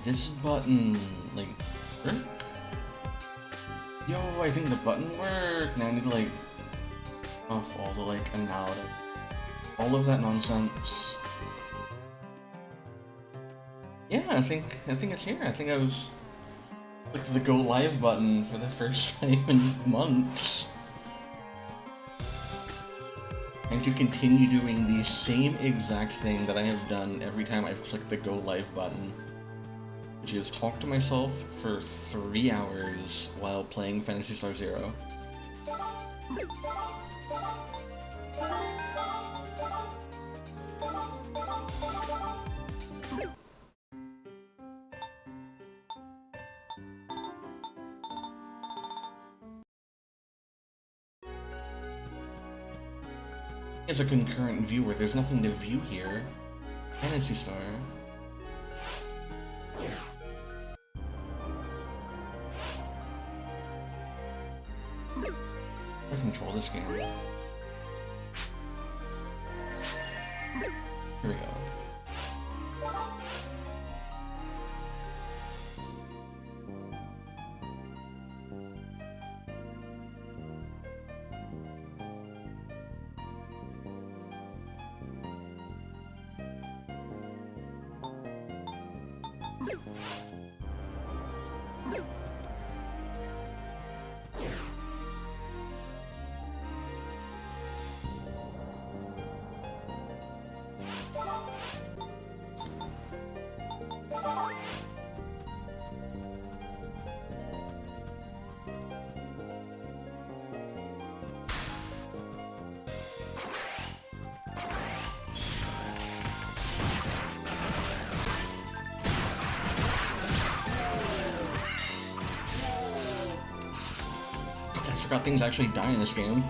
this button, like, work? Yo, I think the button worked. Now I need to like off all the like analytic, all of that nonsense. Yeah, I think it's here. I think I was clicked the go live button for the first time in months. And to continue doing the same exact thing that I have done every time I've clicked the go live button, which is talk to myself for 3 hours while playing Phantasy Star Zero. As a concurrent viewer, there's nothing to view here. Phantasy Star. I control this game. Here we go. I forgot things actually die in this game.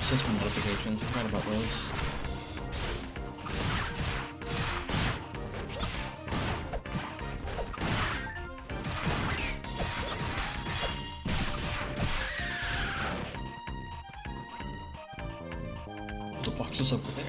system notifications. I forgot about those. The box is over there.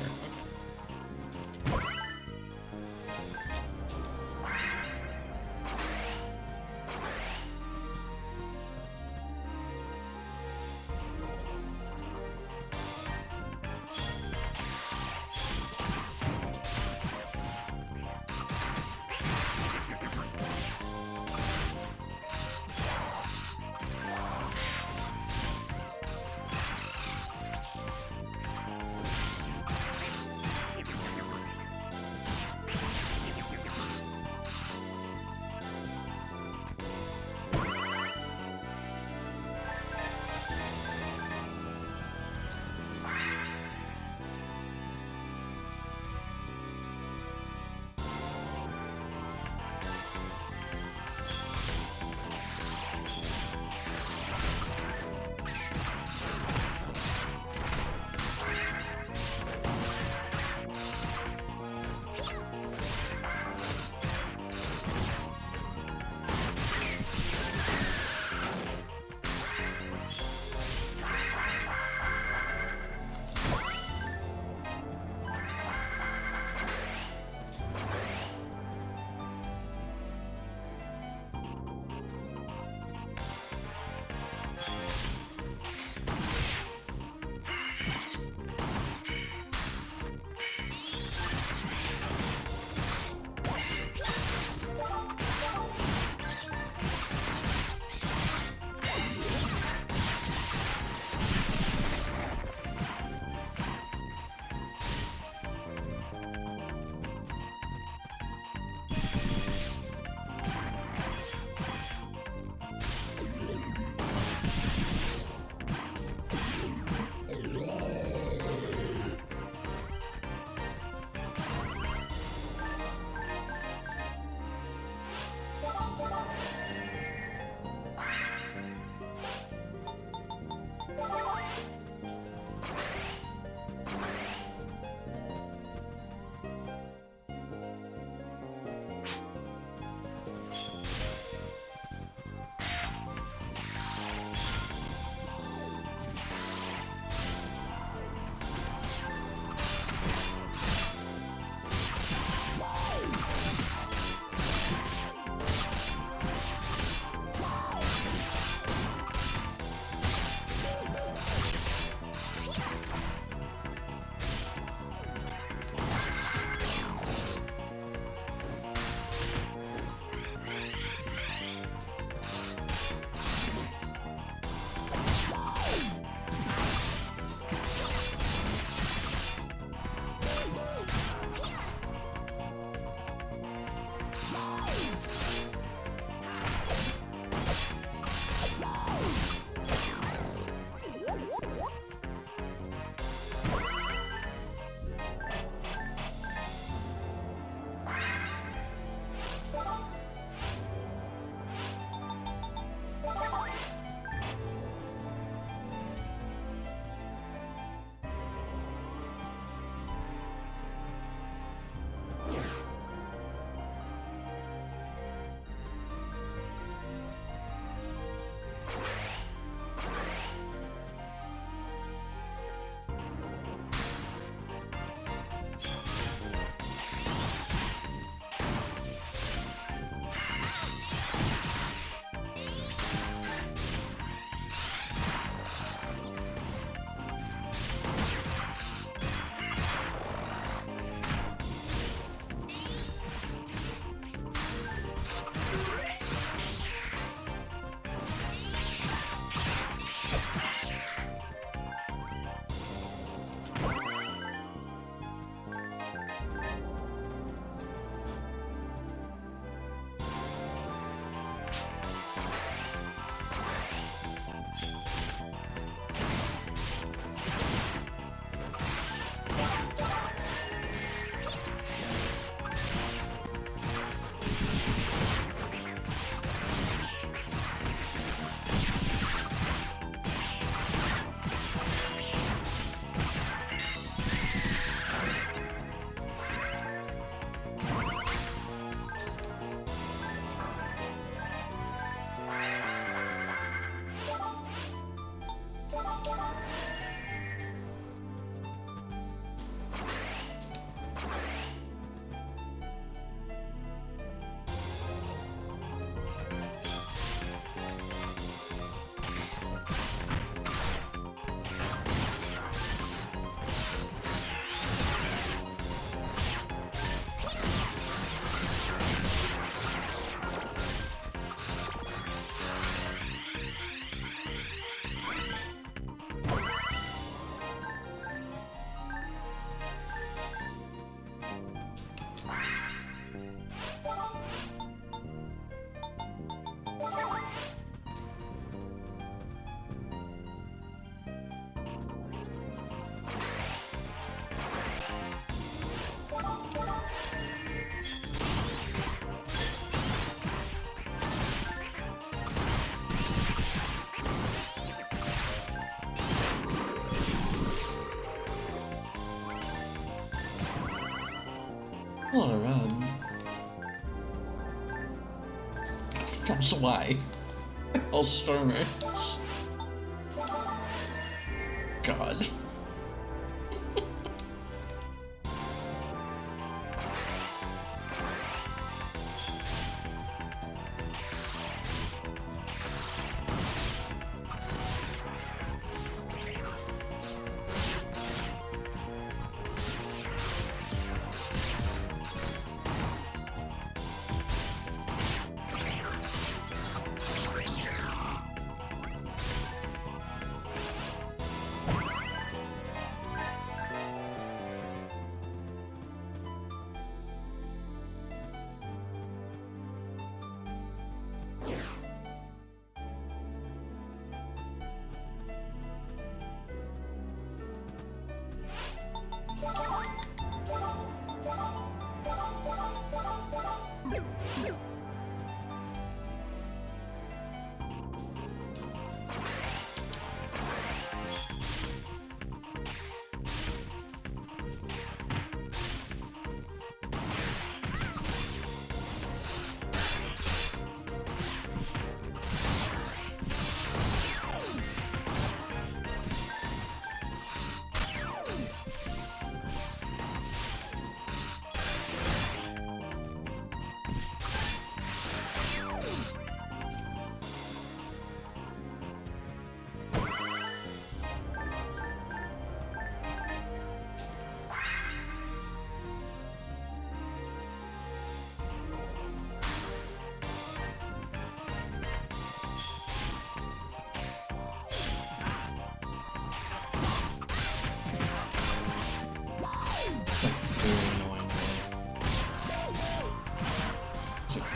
Alright. That's why. I'll storm it. God.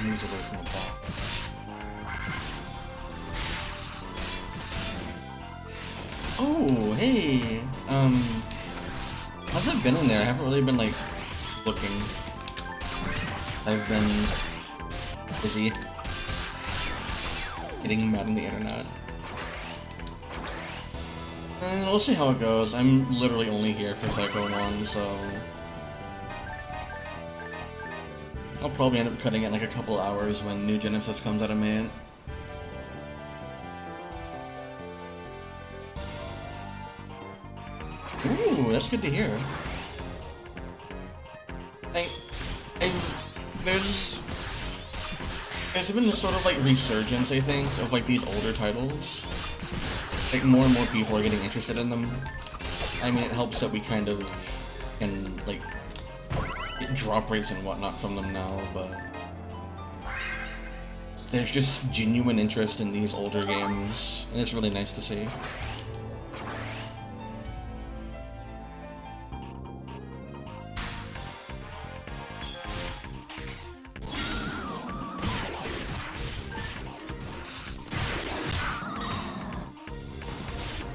Moves away from the ball. Oh, hey! How's it been in there? I haven't really been, like, looking. I've been busy getting mad on the internet. And we'll see how it goes. I'm literally only here for Psycho 1, so I'll probably end up cutting it in like a couple hours when New Genesis comes out of May. Ooh, that's good to hear. There's been this sort of like resurgence, I think, of like these older titles. Like more and more people are getting interested in them. I mean, it helps that we kind of can like get drop rates and whatnot from them now, but there's just genuine interest in these older games, and it's really nice to see.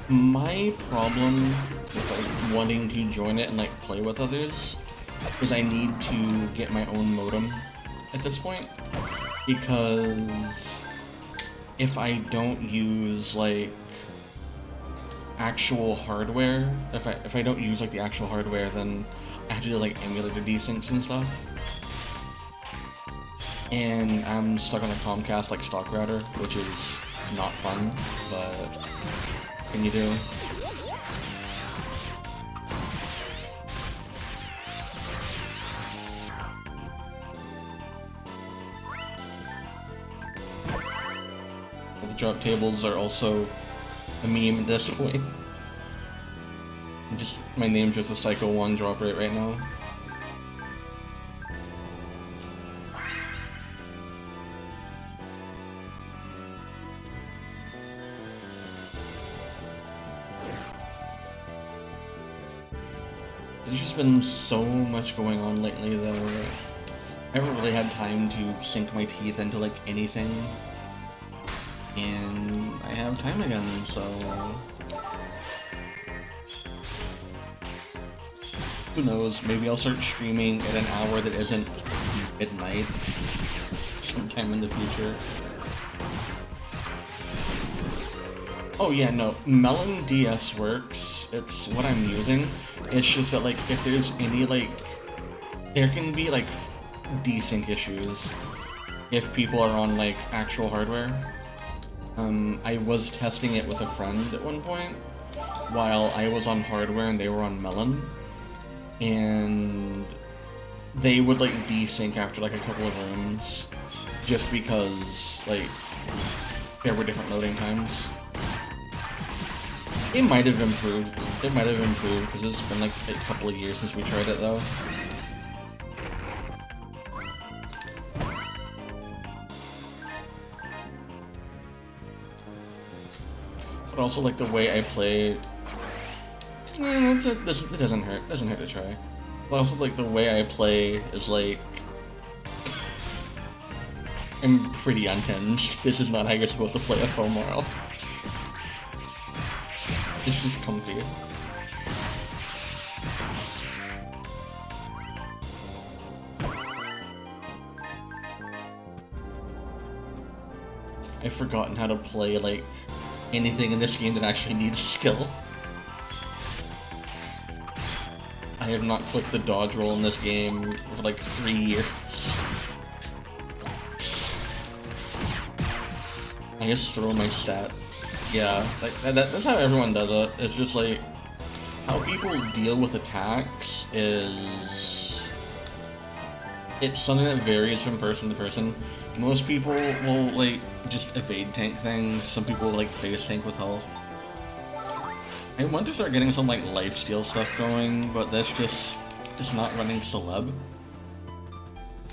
My problem with like wanting to join it and like play with others is I need to get my own modem at this point, because if I don't use like actual hardware, if I don't use like the actual hardware, then I have to do like emulator desyncs and stuff. And I'm stuck on a Comcast like stock router, which is not fun, but what can you do? The drop tables are also a meme at this point. My name's just a Psycho 1 drop rate right now. There's just been so much going on lately that I haven't really had time to sink my teeth into like anything. And I have time again, so who knows, maybe I'll start streaming at an hour that isn't midnight sometime in the future. Oh yeah, no, Melon DS works. It's what I'm using. It's just that like if there's any like there can be like desync issues if people are on like actual hardware. I was testing it with a friend at one point while I was on hardware and they were on Melon, and they would like desync after like a couple of rooms just because like there were different loading times. It might have improved. It might have improved because it's been like a couple of years since we tried it though. But also like the way I play, it doesn't hurt. It doesn't hurt to try. But also like the way I play is like, I'm pretty unhinged. This is not how you're supposed to play a foam world. It's just comfy. I've forgotten how to play like anything in this game that actually needs skill. I have not clicked the dodge roll in this game for like 3 years. I just throw my stat. Yeah, like, that's how everyone does it. It's just like, how people deal with attacks is... it's something that varies from person to person. Most people will, like, just evade tank things. Some people will, like, phase tank with health. I want to start getting some, like, lifesteal stuff going, but that's just not running celeb.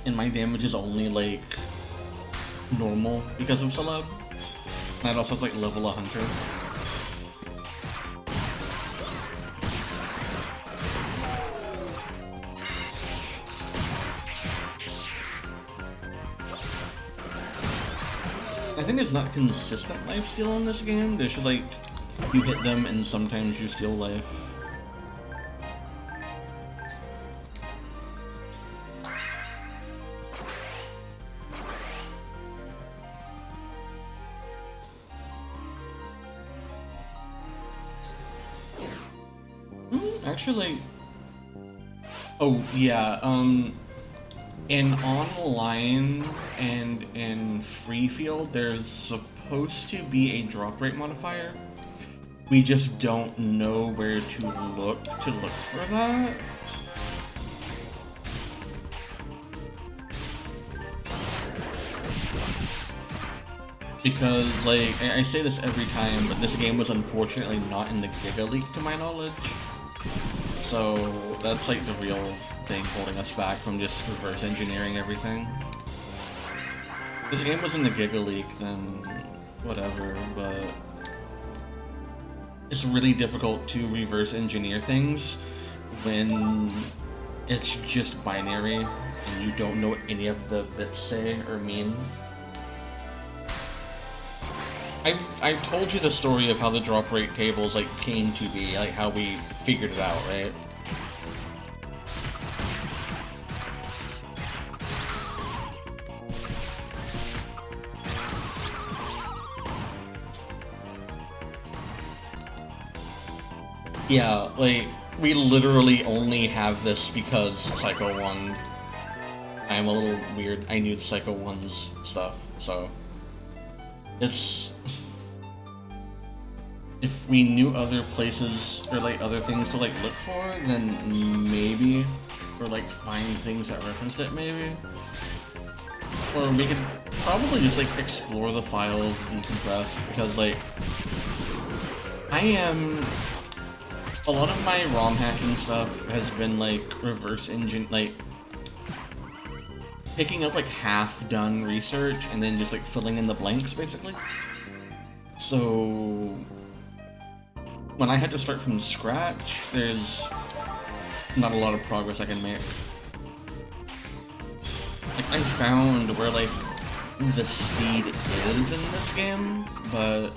And my damage is only, like, normal because of celeb. And I'd also have to, like, level a hunter. I think there's not consistent lifesteal in this game. There's just, like, you hit them and sometimes you steal life. Actually, oh yeah, in online and in free field, there's supposed to be a drop rate modifier. We just don't know where to look for that. Because, like, I say this every time, but this game was unfortunately not in the Giga League to my knowledge. So that's like the real thing holding us back from just reverse engineering everything. If this game was in the Giga League, then whatever, but it's really difficult to reverse engineer things when it's just binary and you don't know what any of the bits say or mean. I've told you the story of how the drop rate tables like came to be, like how we figured it out, right? Yeah, like, we literally only have this because Psycho 1. I'm a little weird. I knew the Psycho 1's stuff, so... it's... if we knew other places, or like other things to like look for, then maybe, or like find things that referenced it maybe. Or we could probably just like explore the files, decompress, because like, a lot of my ROM hacking stuff has been like reverse engine, like picking up like half-done research and then just like filling in the blanks basically. So when I had to start from scratch, there's not a lot of progress I can make. Like, I found where like the seed is in this game, but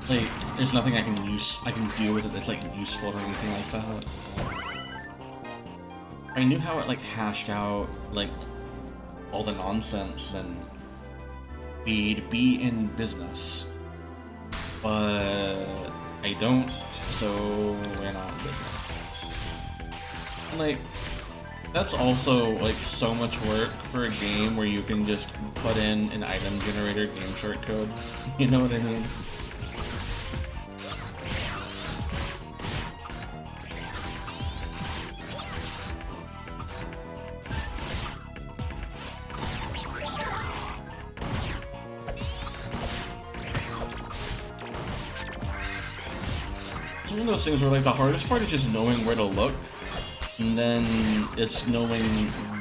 like there's nothing I can do with it that's like useful or anything like that. If I knew how it like hashed out like all the nonsense, then we'd be in business. But I don't, so we're not in business. And like, That's also like so much work for a game where you can just put in an item generator game shortcode. You know what I mean? It's one of those things where like the hardest part is just knowing where to look. And then it's knowing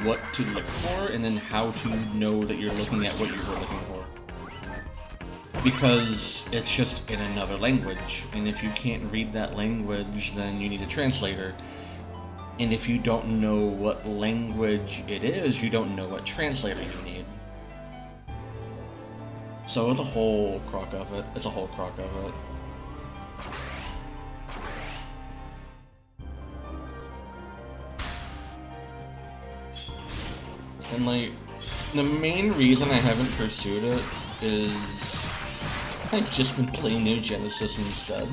what to look for, and then how to know that you're looking at what you were looking for. Because it's just in another language, and if you can't read that language, then you need a translator. And if you don't know what language it is, you don't know what translator you need. So it's a whole crock of it. It's a whole crock of it. And like, the main reason I haven't pursued it is I've just been playing New Genesis instead.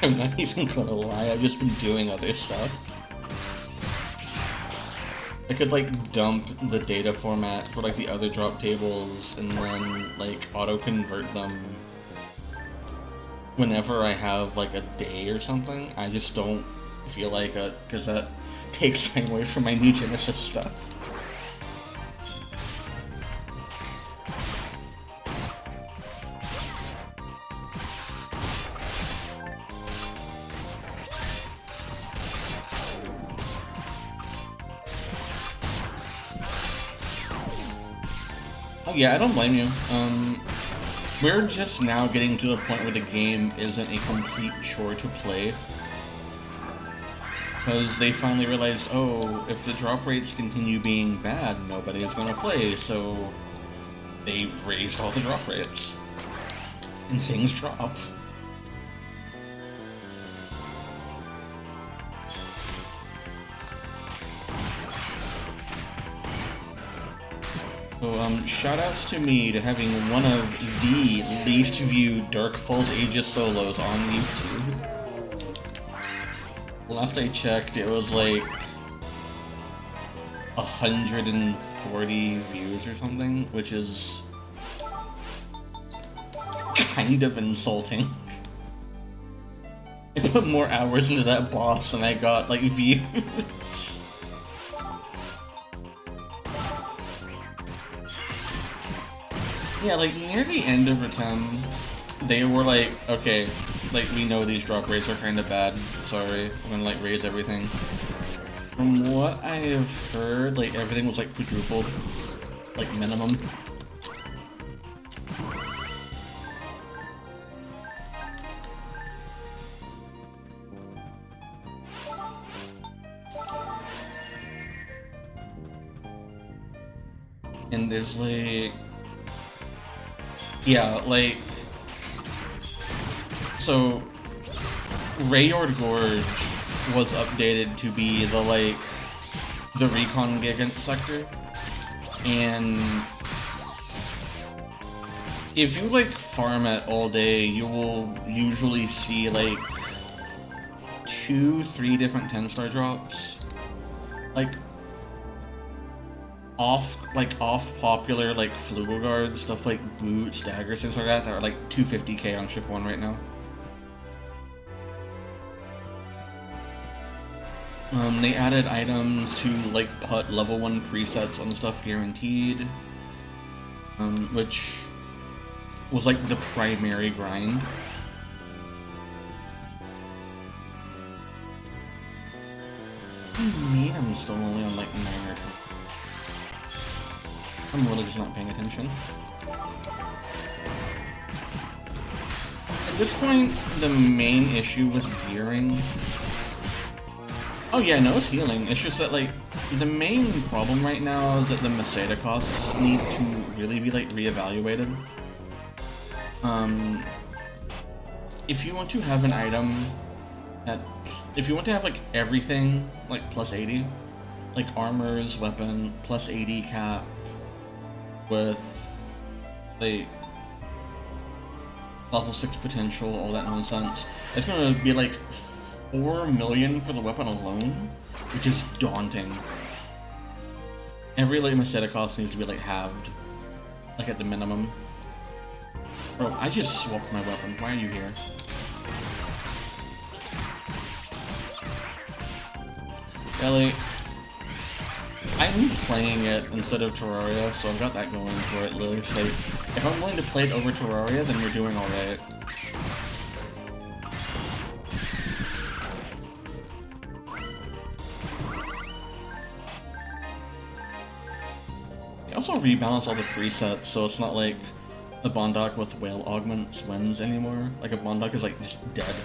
I'm not even gonna lie, I've just been doing other stuff. I could like dump the data format for like the other drop tables and then like auto-convert them whenever I have like a day or something. I just don't feel like it, because that takes time away from my New Genesis stuff. Oh yeah, I don't blame you. We're just now getting to the point where the game isn't a complete chore to play. Because they finally realized, oh, if the drop rates continue being bad, nobody is going to play, so they've raised all the drop rates. And things drop. So, shoutouts to me to having one of the least viewed Dark Falls Aegis solos on YouTube. Last I checked, it was like 140 views or something, which is kind of insulting. I put more hours into that boss than I got, like, views. Yeah, like, near the end of Retem, they were like, okay, like, we know these drop rates are kind of bad, sorry, I'm gonna, like, raise everything. From what I have heard, like, everything was, like, quadrupled, like, minimum. And there's, like... yeah, like... so... Rayord Gorge was updated to be the, like... the recon gigant sector. And... if you, like, farm it all day, you will usually see, like... 2-3 different 10-star drops. Like... off popular, like, Flugel Guard, stuff like boots, daggers, things like that are like 250k on ship 1 right now. They added items to, like, put level 1 presets on stuff guaranteed, which was, like, the primary grind. What do you mean I'm still only on, like, 9 or 10? I'm really just not paying attention. At this point, the main issue with gearing... oh yeah, no, it's healing. It's just that, like, the main problem right now is that the Meseta costs need to really be, like, reevaluated. If you want to have an item at... if you want to have, like, everything, like, plus 80, like armors, weapon, plus 80 cap, with, like, level 6 potential, all that nonsense, it's gonna be like 4 million for the weapon alone, which is daunting. Every like Maseta cost needs to be like halved, like at the minimum. Bro, I just swapped my weapon. Why are you here? Ellie, I'm playing it instead of Terraria, so I've got that going for it, Lily. So if I'm willing to play it over Terraria, then we're doing alright. They also rebalance all the presets, so it's not like a Bondoc with whale augments wins anymore. Like a Bondoc is like just dead.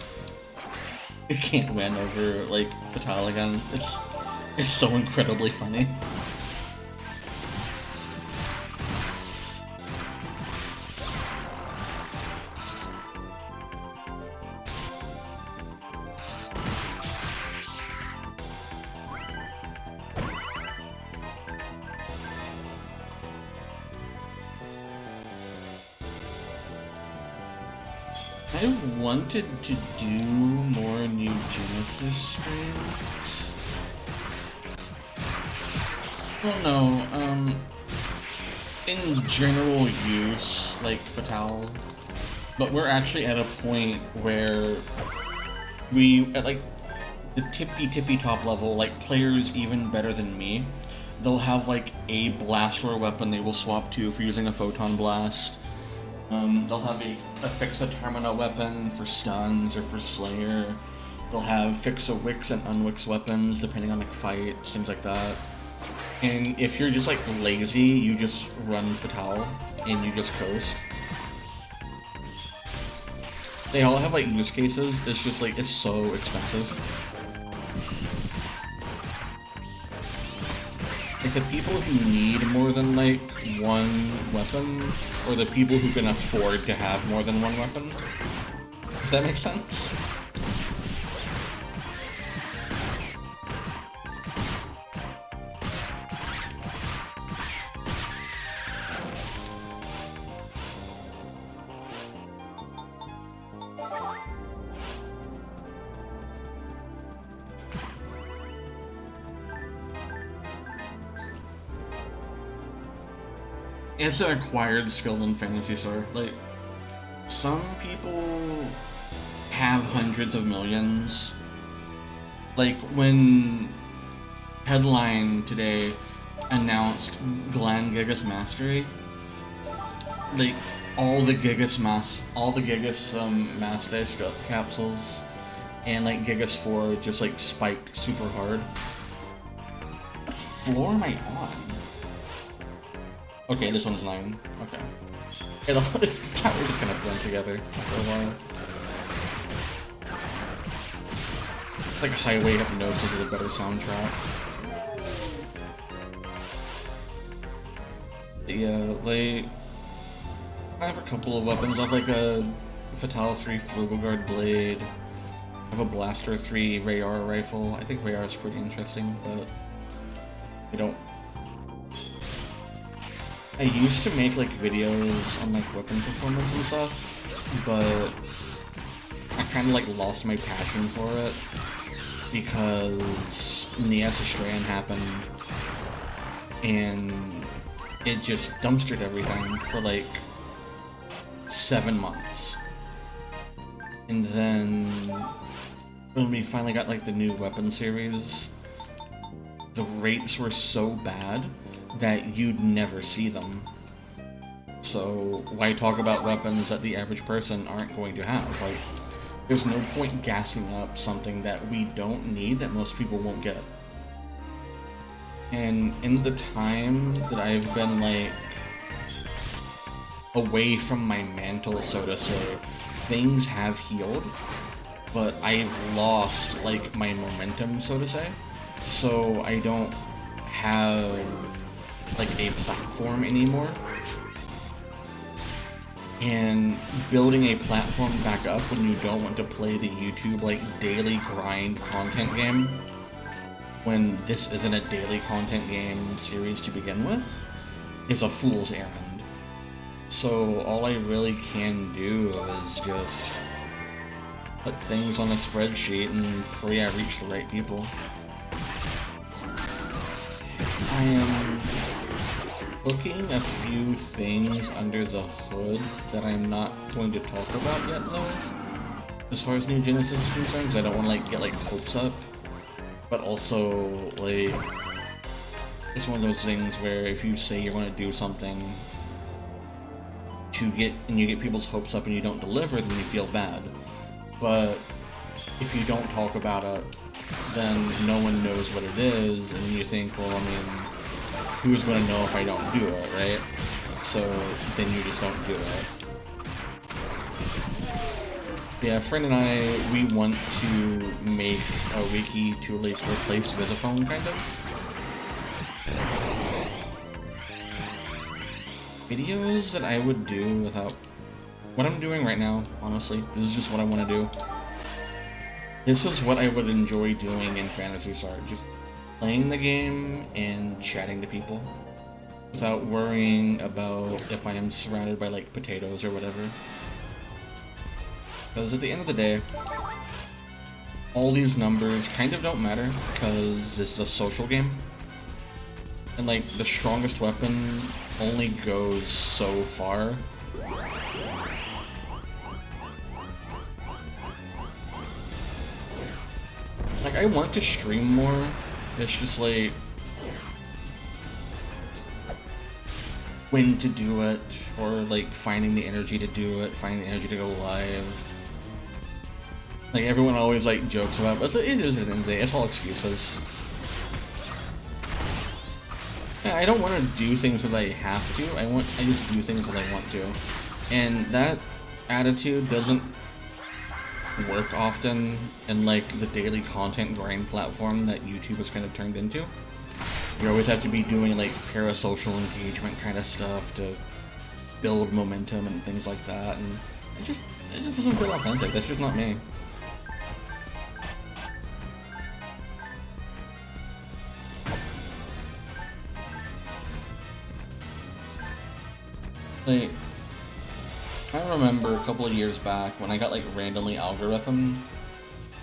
It can't win over like Fatale again. It's so incredibly funny. I've wanted to do more New Genesis streams. Well, no, in general use, like Fatale, but we're actually at a point where at like the tippy top level, like players even better than me, they'll have like a blast or weapon they will swap to for using a Photon Blast. They'll have a Fixa Termina weapon for stuns or for Slayer. They'll have Fixa Wix and Unwix weapons depending on like fights, things like that. And if you're just like lazy, you just run Fatale and you just coast. They all have like use cases, it's just like, it's so expensive. Like the people who need more than like one weapon, or the people who can afford to have more than one weapon. Does that make sense? It's an acquired skill in Phantasy Star. Like, some people have hundreds of millions. Like, when Headline today announced Glenn Gigas Mastery, like, all the Gigas Mass Day capsules and, like, Gigas 4 just, like, spiked super hard. What floor am I on? Okay, this one's 9. Okay. Yeah, we're just gonna blend together for a while. Like Highway Hypnosis is a better soundtrack. Yeah, like... I have a couple of weapons. I have like a Fatale 3 Flubogard Blade. I have a Blaster 3 Rayar rifle. I think Rayar is pretty interesting, but... I don't... I used to make like videos on like weapon performance and stuff, but I kind of like lost my passion for it because Nias Astraean happened and it just dumpstered everything for like 7 months. And then when we finally got like the new weapon series, the rates were so bad that you'd never see them. So why talk about weapons that the average person aren't going to have? Like, there's no point gassing up something that we don't need that most people won't get. And in the time that I've been like away from my mantle, so to say, things have healed, but I've lost like my momentum, so to say. So I don't have like a platform anymore. And building a platform back up when you don't want to play the YouTube like daily grind content game, when this isn't a daily content game series to begin with, is a fool's errand. So all I really can do is just put things on a spreadsheet and pray I reach the right people. I am cooking a few things under the hood that I'm not going to talk about yet, though. As far as New Genesis is concerned, because I don't want to like get like hopes up, but also like it's one of those things where if you say you're going to do something you get people's hopes up and you don't deliver, then you feel bad. But if you don't talk about it, then no one knows what it is, and you think, well, I mean, who's going to know if I don't do it, right? So then you just don't do it. Yeah, a friend and I, we want to make a wiki to like replace Visiphone, kind of. Videos that I would do without what I'm doing right now, honestly. This is just what I want to do. This is what I would enjoy doing in Phantasy Star. Just playing the game and chatting to people without worrying about if I am surrounded by like potatoes or whatever. Because at the end of the day, all these numbers kind of don't matter because this is a social game. And like the strongest weapon only goes so far. Like I want to stream more, it's just like when to do it, or like finding the energy to do it, finding the energy to go live. Like everyone always like jokes about, but it is an end day, it's all excuses. Yeah, I don't want to do things because I have to. I just do things because I want to. And that attitude doesn't work often in like the daily content grind platform that YouTube has kind of turned into. You always have to be doing like parasocial engagement kind of stuff to build momentum and things like that, and it just doesn't feel authentic. That's just not me. Like, I remember a couple of years back when I got like randomly algorithm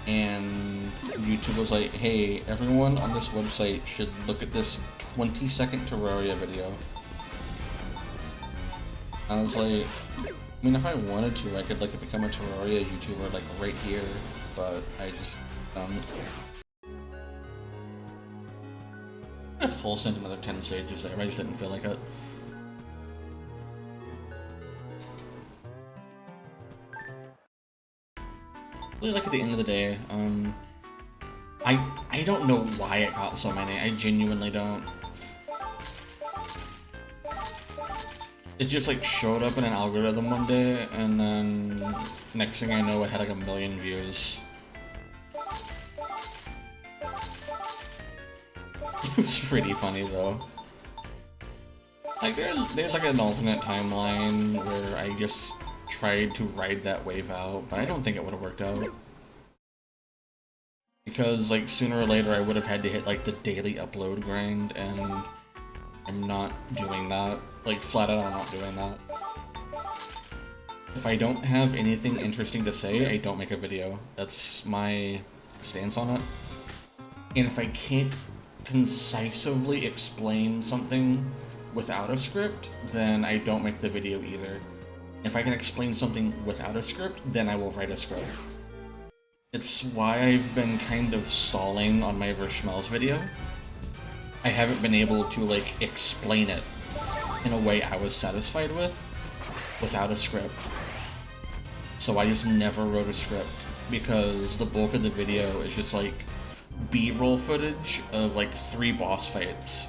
and YouTube was like, hey, everyone on this website should look at this 20-second Terraria video. I was like, I mean, if I wanted to, I could like become a Terraria YouTuber like right here, but I just I full sent another 10 stages there, I just didn't feel like it. Really, like at the end of the day, I don't know why it got so many. I genuinely don't. It just like showed up in an algorithm one day, and then next thing I know, it had like 1 million views. It was pretty funny though. Like there's like an alternate timeline where I just tried to ride that wave out, but I don't think it would have worked out. Because like sooner or later I would have had to hit like the daily upload grind, and I'm not doing that. Like flat out I'm not doing that. If I don't have anything interesting to say, I don't make a video. That's my stance on it. And if I can't concisely explain something without a script, then I don't make the video either. If I can explain something without a script, then I will write a script. It's why I've been kind of stalling on my Verschmelz video. I haven't been able to, like, explain it in a way I was satisfied with, without a script. So I just never wrote a script, because the bulk of the video is just, like, B-roll footage of, like, 3 boss fights.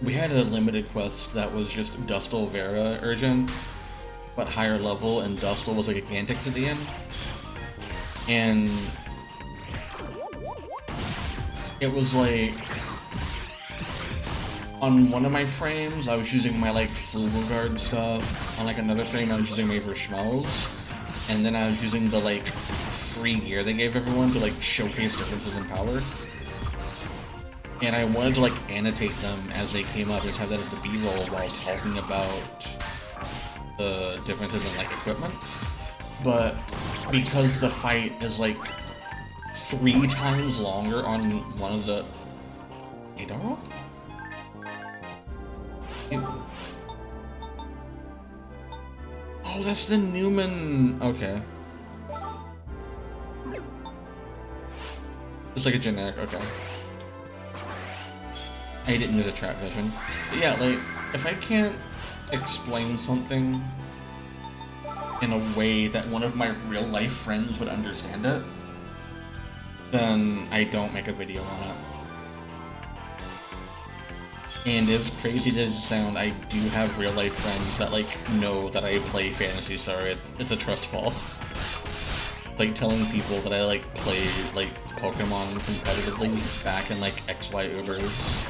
We had a limited quest that was just Dustle Vera urgent, but higher level, and Dustle was like a Gigantix at the end. And it was like, on one of my frames, I was using my like Flugelguard stuff, on like another frame I was using my Verschmelz, and then I was using the like free gear they gave everyone to like showcase differences in power. And I wanted to like annotate them as they came up, just have that as the B-roll while talking about the differences in like equipment, but because the fight is like 3 times longer on one of the Adaro? Oh, that's the Newman. Okay. It's like a generic, okay. I didn't do the trap vision. But yeah, like, if I can't explain something in a way that one of my real life friends would understand it, then I don't make a video on it. And as crazy as it sounds, I do have real life friends that like know that I play Phantasy Star. It's a trust fall. Like telling people that I like play like Pokemon competitively back in like XY Ubers.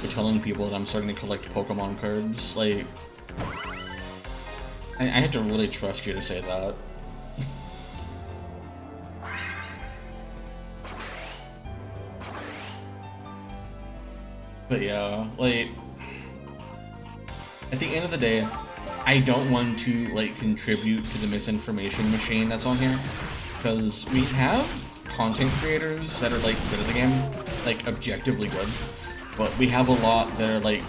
Or telling people that I'm starting to collect Pokemon cards, like I had to really trust you to say that. But yeah, like, at the end of the day, I don't want to, like, contribute to the misinformation machine that's on here, because we have content creators that are, like, good at the game, like, objectively good, but we have a lot that are, like,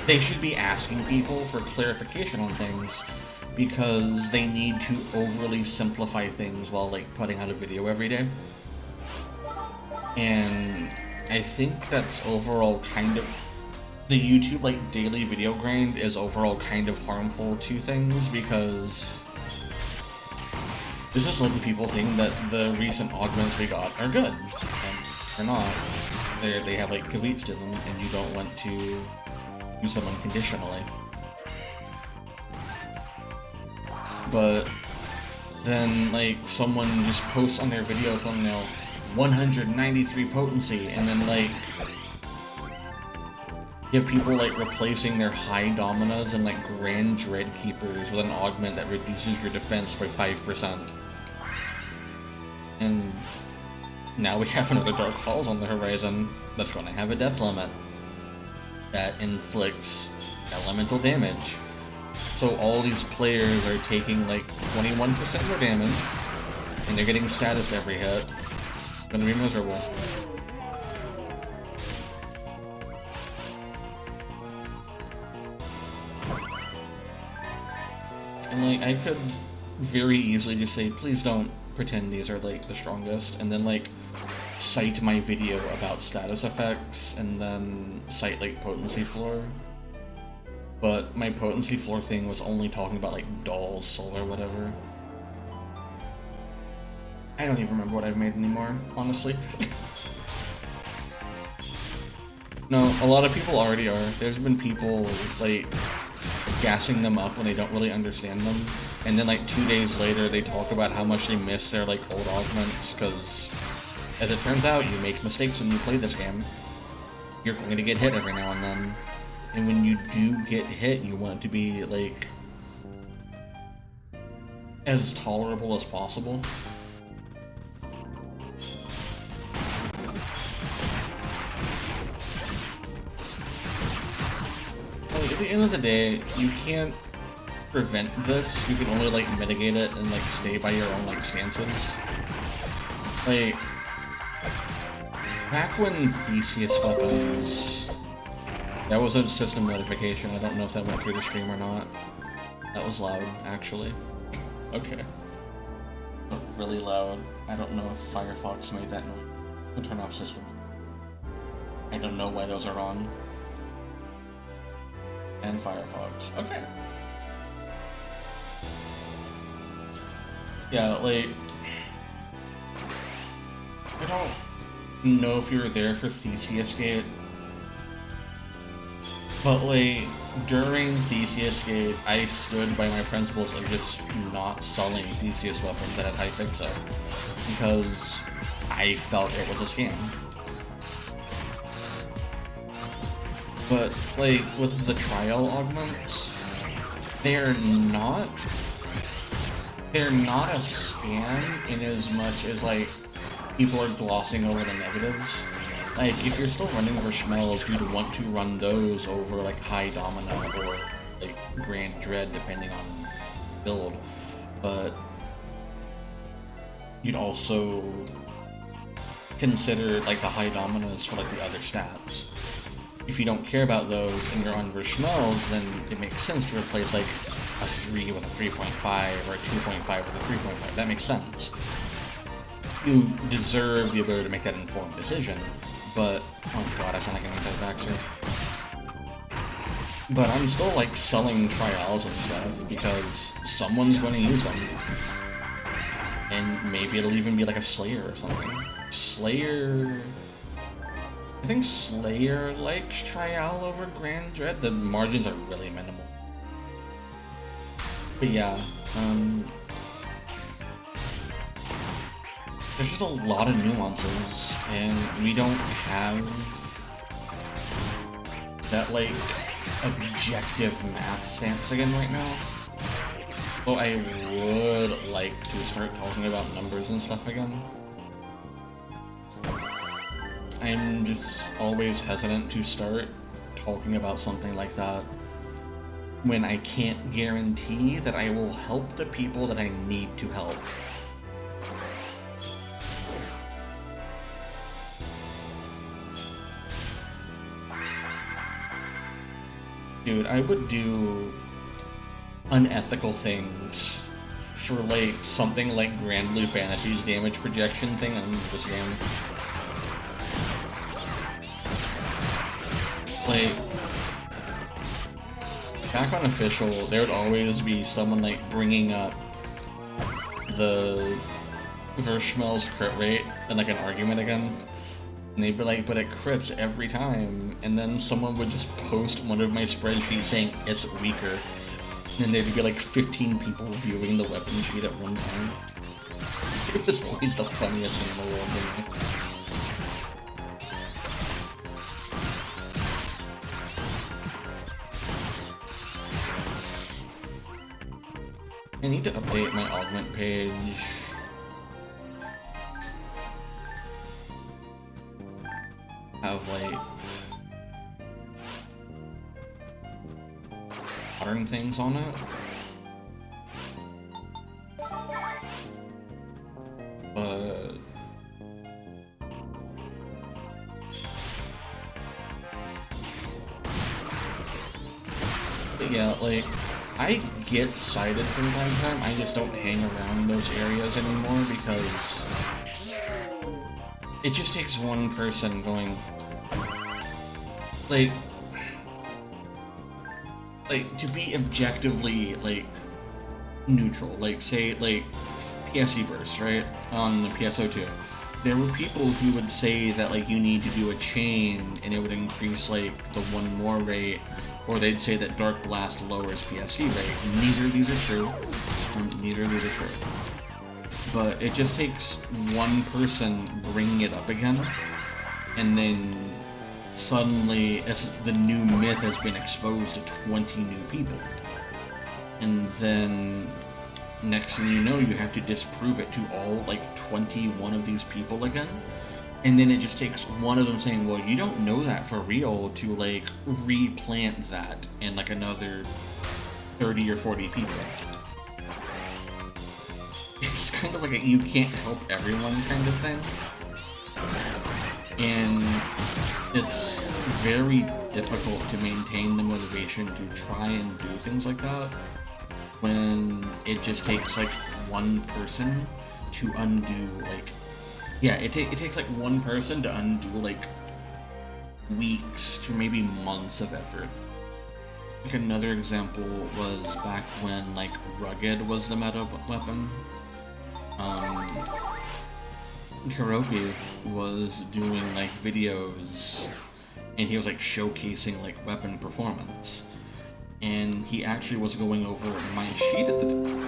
they should be asking people for clarification on things, because they need to overly simplify things while, like, putting out a video every day. And I think that's overall kind of... the YouTube, like, daily video grind is overall kind of harmful to things, because this has led to people thinking that the recent augments we got are good, and they're not. They have, like, caveats to them, and you don't want to use them unconditionally. But then, like, someone just posts on their video thumbnail 193 potency, and then, like, you have people, like, replacing their high dominas and, like, grand dread keepers with an augment that reduces your defense by 5%. And now we have another Dark Falls on the horizon that's going to have a death limit that inflicts elemental damage. So all these players are taking, like, 21% more damage, and they're getting status every hit. It's gonna be miserable. And, like, I could very easily just say, please don't pretend these are, like, the strongest, and then, like, cite my video about status effects, and then cite, like, potency floor. But my potency floor thing was only talking about, like, Doll's Soul or whatever. I don't even remember what I've made anymore, honestly. No, a lot of people already are. There's been people, like, gassing them up when they don't really understand them. And then, like, 2 days later, they talk about how much they miss their, like, old augments, because, as it turns out, you make mistakes when you play this game. You're going to get hit every now and then. And when you do get hit, you want it to be, like, as tolerable as possible. At the end of the day, you can't prevent this. You can only, like, mitigate it and, like, stay by your own, like, stances. Like, back when Theseus weapons... that was a system notification. I don't know if that went through the stream or not. That was loud, actually. Okay. Really loud. I don't know if Firefox made that noise. We'll turn off system. I don't know why those are on. And Firefox. Okay. Yeah, like... I don't know if you were there for Theseus Gate, but, like, during Theseus Gate, I stood by my principles of just not selling Theseus weapons that had high fix-up, because I felt it was a scam. But, like, with the trial augments, they're not a scam in as much as, like, people are glossing over the negatives. like, if you're still running over Schmells, you'd want to run those over, like, High Domina or, like, Grand Dread, depending on build. But you'd also consider, like, the High Dominas for, like, the other stats. If you don't care about those and you're on versus Schmells, then it makes sense to replace, like, a 3 with a 3.5 or a 2.5 with a 3.5. That makes sense. You deserve the ability to make that informed decision, but... oh god, I sound like an anti-vaxxer. But I'm still, like, selling trials and stuff, because someone's going to use them. And maybe it'll even be like a Slayer or something. Slayer... I think Slayer likes Trial over Grand Dread. The margins are really minimal. But yeah, there's just a lot of nuances, and we don't have that, like, objective math stance again right now. So I would like to start talking about numbers and stuff again. I'm just always hesitant to start talking about something like that when I can't guarantee that I will help the people that I need to help. Dude, I would do unethical things for, like, something like Grand Blue Fantasy's damage projection thing on this game. Like, back on Official, there would always be someone, like, bringing up the Verschmel's crit rate in, like, an argument again. And they'd be like, but it crits every time. And then someone would just post one of my spreadsheets saying it's weaker. And there'd be like 15 people viewing the weapon sheet at one time. It was always the funniest thing in the world to me. I need to update my augment page. Have, like, modern things on it. But yeah, like, I get sighted from time to time, I just don't hang around those areas anymore because it just takes one person going, like, to be objectively, like, neutral, like, say, like, PSE bursts, right, on the PSO2. There were people who would say that, like, you need to do a chain and it would increase, like, the one more rate, or they'd say that Dark Blast lowers PSE rate. Neither of these are true. Neither of these are true. But it just takes one person bringing it up again, and then suddenly the new myth has been exposed to 20 new people. And then next thing you know, you have to disprove it to all, like, 21 of these people again. And then it just takes one of them saying, well, you don't know that for real, to, like, replant that in, like, another 30 or 40 people. It's kind of like a you can't help everyone kind of thing. And it's very difficult to maintain the motivation to try and do things like that when it just takes, like, one person to undo, like, yeah, it takes, like, one person to undo, like, weeks to maybe months of effort. Like, another example was back when, like, Rugged was the meta weapon. Kuroki was doing, like, videos, and he was, like, showcasing, like, weapon performance. And he actually was going over my sheet at the time.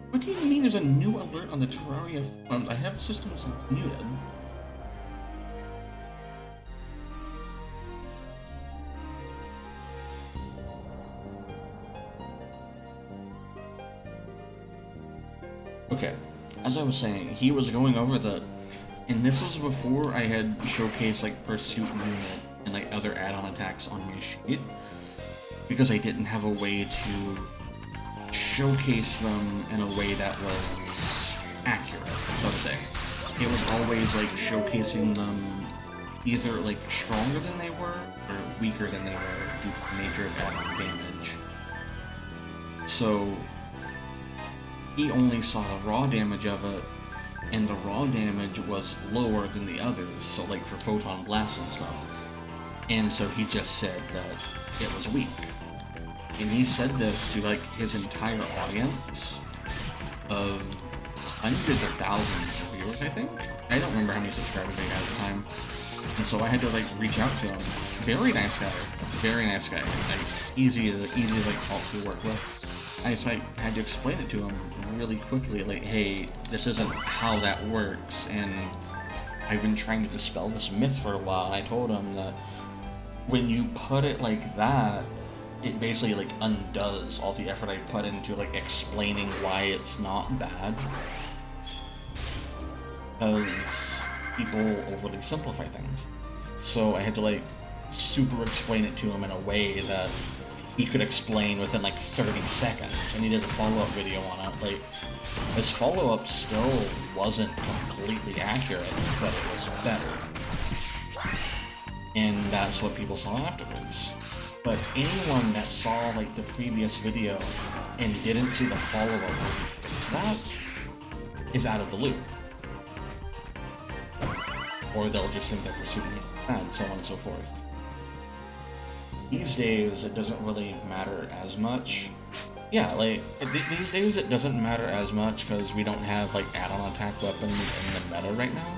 What do you mean there's a new alert on the Terraria I have systems muted. Okay, as I was saying, he was going over the And this was before I had showcased like Pursuit Unit and like other add-on attacks on my sheet, because I didn't have a way to showcase them in a way that was accurate, so to say. It was always like showcasing them either like stronger than they were or weaker than they were due to the nature of add-on damage. So he only saw the raw damage of it, and the raw damage was lower than the others, so like for Photon Blast and stuff. And so he just said that it was weak. And he said this to like his entire audience of hundreds of thousands of viewers, I think. I don't remember how many subscribers they had at the time. And so I had to like reach out to him. Very nice guy. Very nice guy. Like easy to like talk to, work with. I just like had to explain it to him really quickly, like, hey, this isn't how that works, and I've been trying to dispel this myth for a while. And I told him that when you put it like that, it basically like undoes all the effort I've put into like explaining why it's not bad, because people overly simplify things. So I had to like super explain it to him in a way that he could explain within like 30 seconds, and he did a follow-up video on it. Like, his follow-up still wasn't completely accurate, but it was better. And that's what people saw afterwards. But anyone that saw like the previous video and didn't see the follow-up where he fixed that is out of the loop. Or they'll just think that Pursuit Unit is bad, so on and so forth. These days, it doesn't really matter as much. Yeah, like, these days it doesn't matter as much because we don't have, like, add-on attack weapons in the meta right now.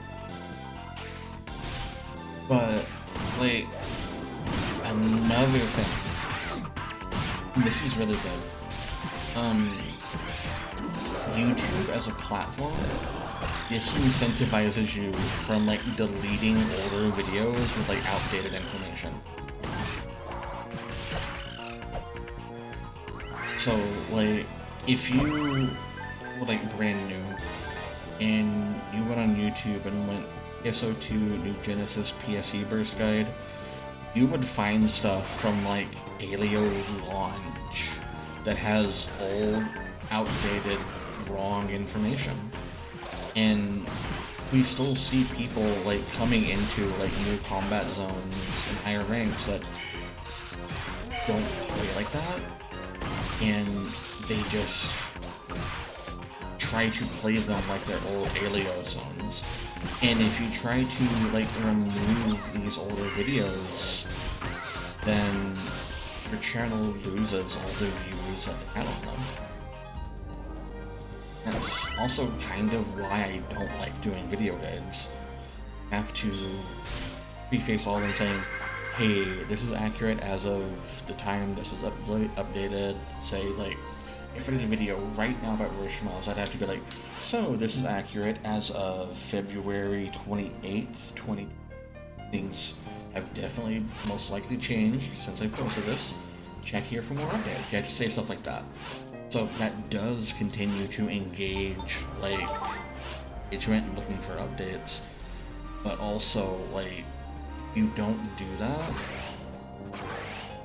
But, like, another thing, and this is really good, YouTube as a platform disincentivizes you from, like, deleting older videos with, like, outdated information. So, like, if you were, like, brand new, and you went on YouTube and went SO2 New Genesis PSE Burst Guide, you would find stuff from, like, Alio launch that has old, outdated, wrong information. And we still see people, like, coming into, like, new combat zones and higher ranks that don't play like that. And they just try to play them like their old Alio zones. And if you try to like remove these older videos, then your channel loses all the viewers that it had on them. That's also kind of why I don't like doing video guides. I have to preface all of them saying, hey, this is accurate as of the time this was updated. Say, like, if I did a video right now about Rishmals, I'd have to be like, so this is accurate as of February 28th, 20... Things have definitely most likely changed since I posted this. Check here for more updates. You have to say stuff like that. So that does continue to engage, like, engagement and looking for updates. But also, like, you don't do that,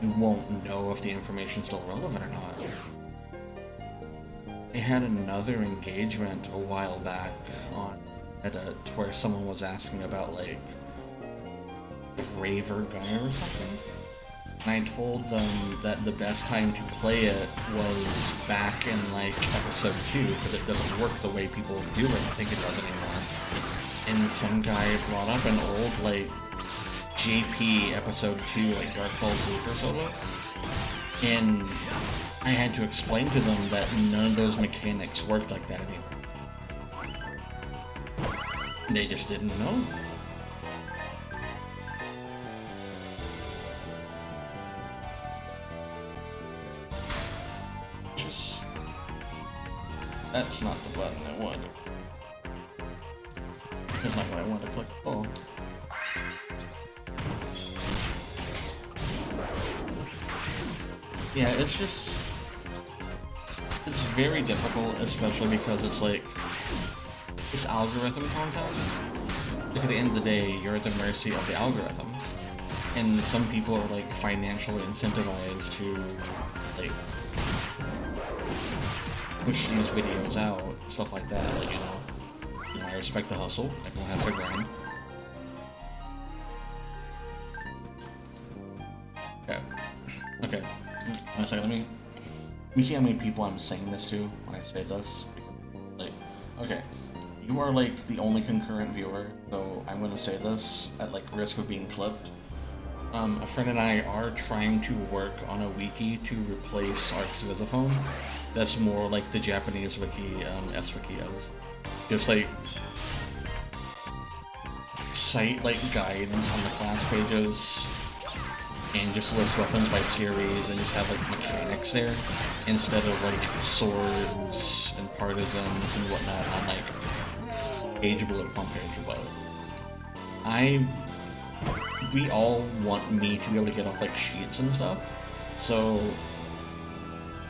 you won't know if the information's still relevant or not. I had another engagement a while back on Reddit where someone was asking about, like, Braver Gunner or something. And I told them that the best time to play it was back in, like, episode 2, because it doesn't work the way people do it. I think it does anymore. And some guy brought up an old, like, JP episode 2, like Dark Falls Luther solo, and I had to explain to them that none of those mechanics worked like that anymore. They just didn't know. That's not the button I wanted. That's not what I wanted to click. Oh. Yeah, it's just... it's very difficult, especially because it's like... it's algorithm content. like at the end of the day, you're at the mercy of the algorithm. And some people are like financially incentivized to like push these videos out, stuff like that. Like, I respect the hustle. Everyone has their grind. Okay. One second. Let me see how many people I'm saying this to when I say this. Like, okay, you are like the only concurrent viewer, so I'm gonna say this at like risk of being clipped. A friend and I are trying to work on a wiki to replace Arc's Visiphone. That's more like the Japanese wiki, S-wiki is. Just like cite like guides on the class pages and just list weapons by series and just have like mechanics there instead of like swords and partisans and whatnot on like page bullet upon page. But we all want me to be able to get off like sheets and stuff, so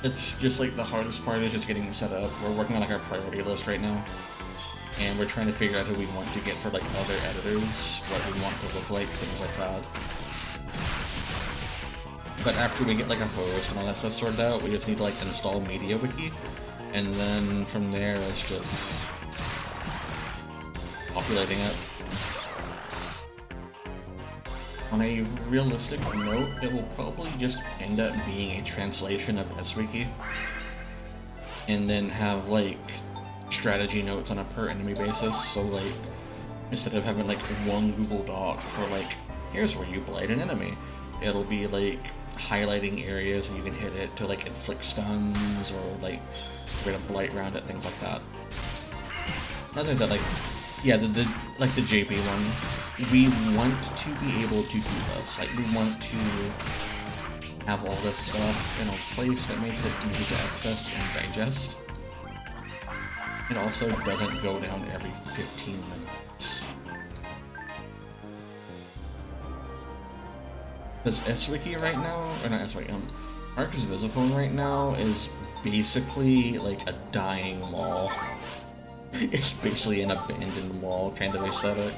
it's just like the hardest part is just getting it set up. We're working on like our priority list right now, and we're trying to figure out who we want to get for like other editors, what we want to look like, things like that. But after we get like a host and all that stuff sorted out, we just need to like install MediaWiki, and then from there it's just populating it. On a realistic note, it will probably just end up being a translation of S-wiki, and then have like strategy notes on a per enemy basis. So like, instead of having like one Google Doc for like, here's where you blight an enemy, it'll be like highlighting areas and you can hit it to like inflict stuns or like create a blight round it, things like that. Other than that, like, yeah, the like the JP one, we want to be able to do this. Like, we want to have all this stuff in a place that makes it easy to access and digest. It also doesn't go down every 15 minutes. Because S-wiki right now, or not S-wiki, Arc's Visiphone right now is basically like a dying mall. It's basically an abandoned mall kind of aesthetic.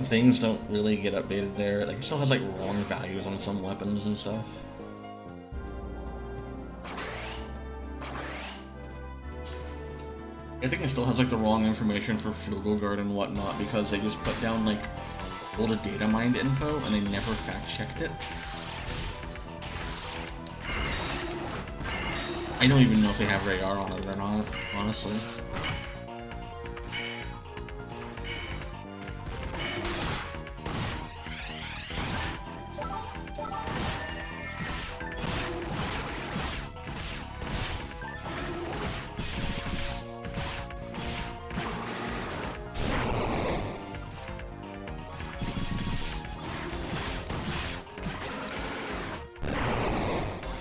Things don't really get updated there. Like, it still has like wrong values on some weapons and stuff. I think it still has like the wrong information for Flugelguard and whatnot because they just put down like a lot of data mined info and they never fact checked it. I don't even know if they have AR on it or not, honestly.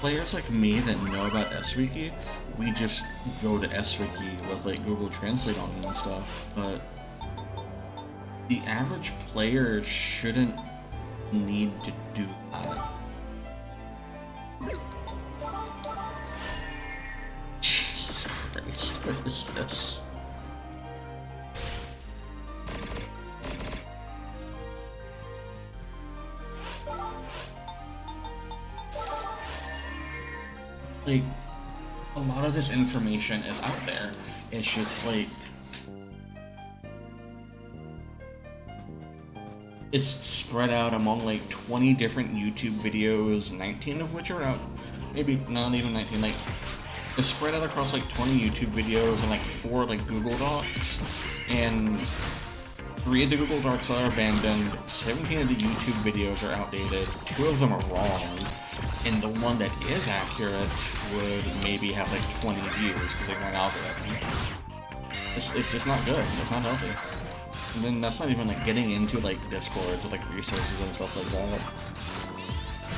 Players like me that know about S-wiki, we just go to S-wiki with like Google Translate on it and stuff, but the average player shouldn't need to do that. Jesus Christ, what is this? Like, a lot of this information is out there. It's just like, it's spread out among like 20 different YouTube videos, 19 of which are out, maybe not even 19, like, it's spread out across like 20 YouTube videos and like 4 like Google Docs, and 3 of the Google Docs are abandoned, 17 of the YouTube videos are outdated, 2 of them are wrong, and the one that is accurate would maybe have like 20 views because they weren't algorithm. It's just not good. It's not healthy. And then that's not even like getting into like Discords with like resources and stuff like that.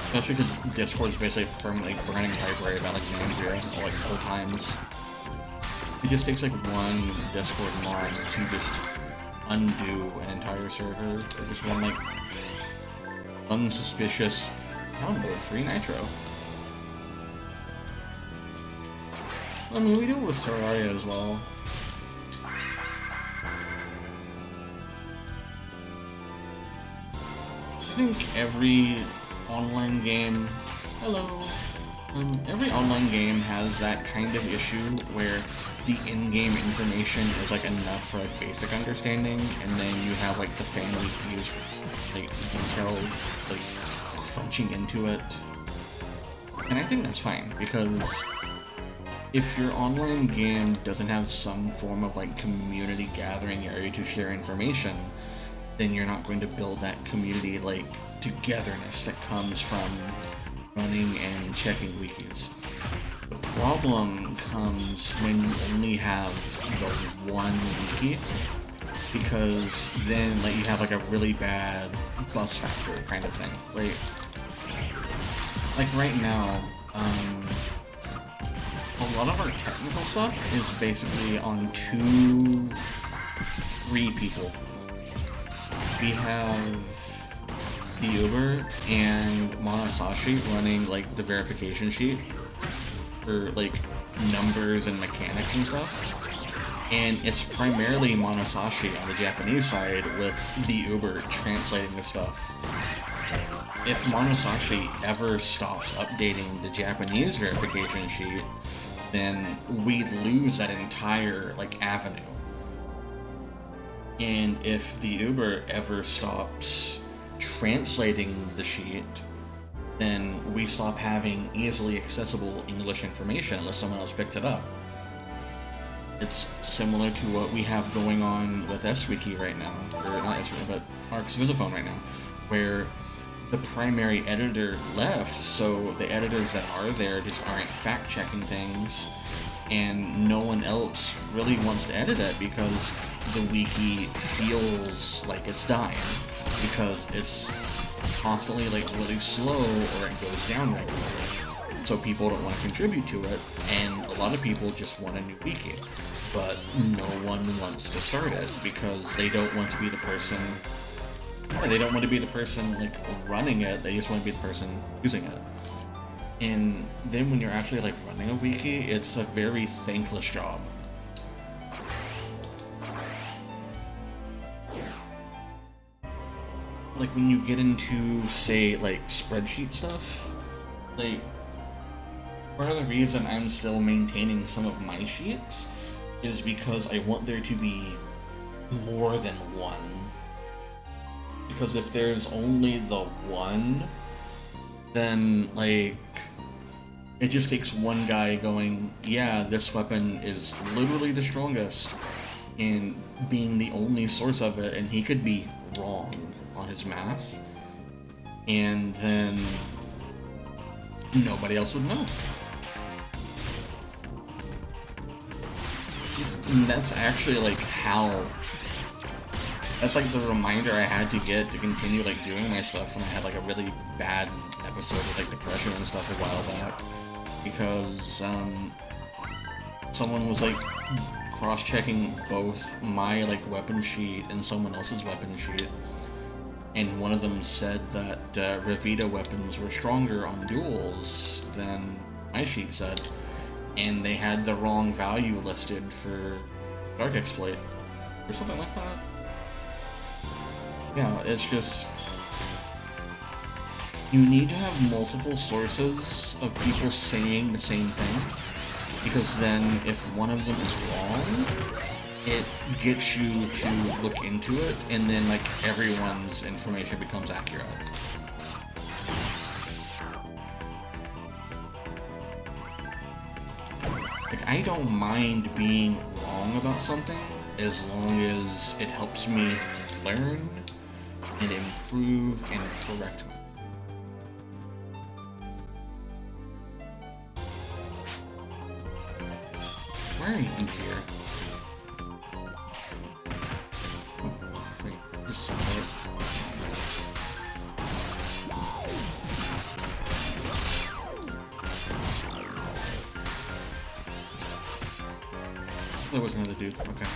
Especially because Discord is basically permanently burning library of Alexandria like 4 times. It just takes like one Discord mod to just undo an entire server, or just one like unsuspicious download free Nitro. I mean, we do it with Terraria as well. think every online game... Hello! Every online game has that kind of issue where the in-game information is like enough for like basic understanding, and then you have like the fan wikis, like detailed, like crunching into it. And I think that's fine, because if your online game doesn't have some form of like community gathering area to share information, then you're not going to build that community like togetherness that comes from running and checking wikis. The problem comes when you only have the one wiki, because then like you have like a really bad bus factor kind of thing. Like right now, a lot of our technical stuff is basically on 3 people. We have the Uber and Monosashi running like the verification sheet for like numbers and mechanics and stuff, and it's primarily Monosashi on the Japanese side with the Uber translating the stuff. If Monosashi ever stops updating the Japanese verification sheet, then we lose that entire like avenue. And if the Uber ever stops translating the sheet, then we stop having easily accessible English information unless someone else picks it up. It's similar to what we have going on with SWiki right now, or not SWiki, but Arx Visiphone right now, where the primary editor left, so the editors that are there just aren't fact-checking things, and no one else really wants to edit it because the wiki feels like it's dying, because it's constantly like really slow or it goes down regularly. So people don't want to contribute to it, and a lot of people just want a new wiki, but no one wants to start it because they don't want to be the person. They don't want to be the person like running it. They just want to be the person using it. And then when you're actually like running a wiki, it's a very thankless job. Like when you get into, say, like spreadsheet stuff, like part of the reason I'm still maintaining some of my sheets is because I want there to be more than one. Because if there's only the one, then like it just takes one guy going, yeah, this weapon is literally the strongest, and being the only source of it, and he could be wrong on his math, and then nobody else would know. And that's actually like how, that's like the reminder I had to get to continue like doing my stuff when I had like a really bad episode of like depression and stuff a while back, because someone was like cross-checking both my like weapon sheet and someone else's weapon sheet, and one of them said that Revita weapons were stronger on duels than my sheet said, and they had the wrong value listed for Dark Exploit or something like that. Yeah, it's just, you need to have multiple sources of people saying the same thing, because then if one of them is wrong, it gets you to look into it, and then like everyone's information becomes accurate. Like, I don't mind being wrong about something as long as it helps me learn and improve and correct me. Why are you in here? Wait, just saw it. There was another dude. Okay.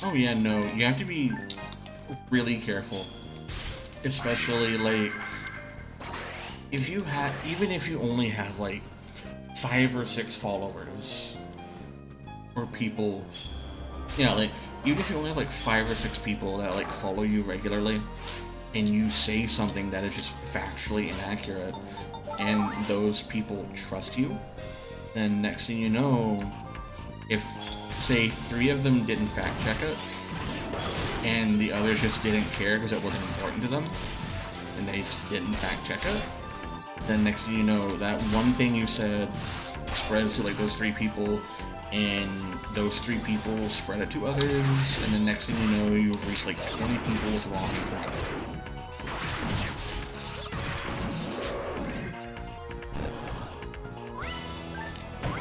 Oh yeah, no, you have to be really careful. Especially like, if you have, even if you only have like 5 or 6 followers, or people, you know, like, even if you only have like 5 or 6 people that like follow you regularly, and you say something that is just factually inaccurate, and those people trust you, then next thing you know, if, say, 3 of them didn't fact check it, and the others just didn't care because it wasn't important to them, and they just didn't fact check it, then next thing you know, that one thing you said spreads to like those 3 people, and those 3 people spread it to others, and the next thing you know, you've reached like 20 people with wrong information.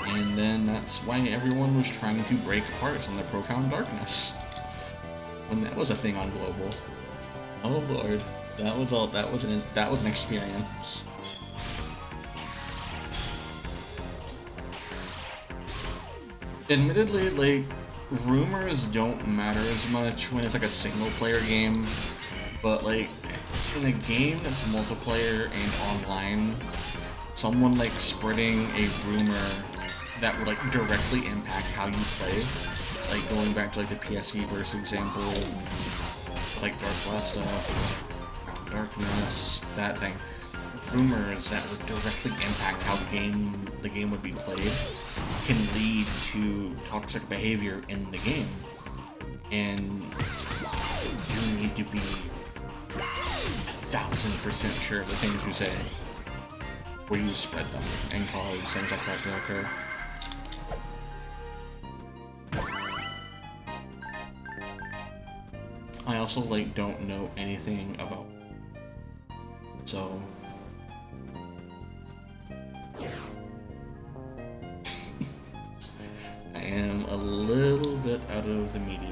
And then that's why everyone was trying to break apart on the Profound Darkness, when that was a thing on Global. Oh lord, that was an experience. Admittedly, like, rumors don't matter as much when it's like a single player game, but like in a game that's multiplayer and online, someone like spreading a rumor that would like directly impact how you play, like going back to like the PSZ burst example, like Dark Blast stuff, Darkness, that thing. Rumors that would directly impact how the game would be played can lead to toxic behavior in the game, and you need to be 1000% sure of the things you say before you spread them and cause things like that to occur. I also like don't know anything about, so I am a little bit out of the media.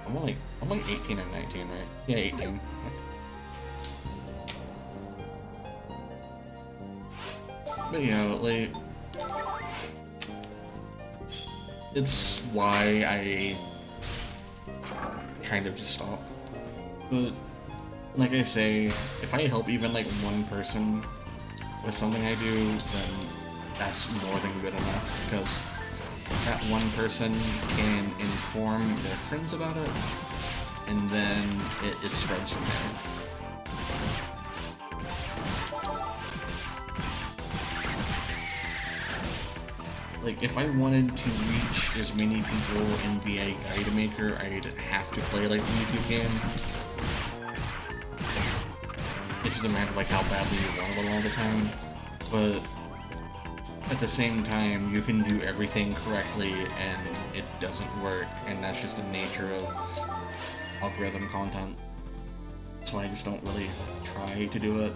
I'm like 18 or 19, right? Yeah, 18. But yeah, like, it's why I kind of just stop. But like I say, if I help even like one person with something I do, then that's more than good enough, because that one person can inform their friends about it, and then it spreads from there. Like, if I wanted to reach as many people and be a guide maker, I'd have to play like a YouTube game. It's just a matter of like how badly you want it all the time. But at the same time, you can do everything correctly and it doesn't work, and that's just the nature of algorithm content. So I just don't really try to do it.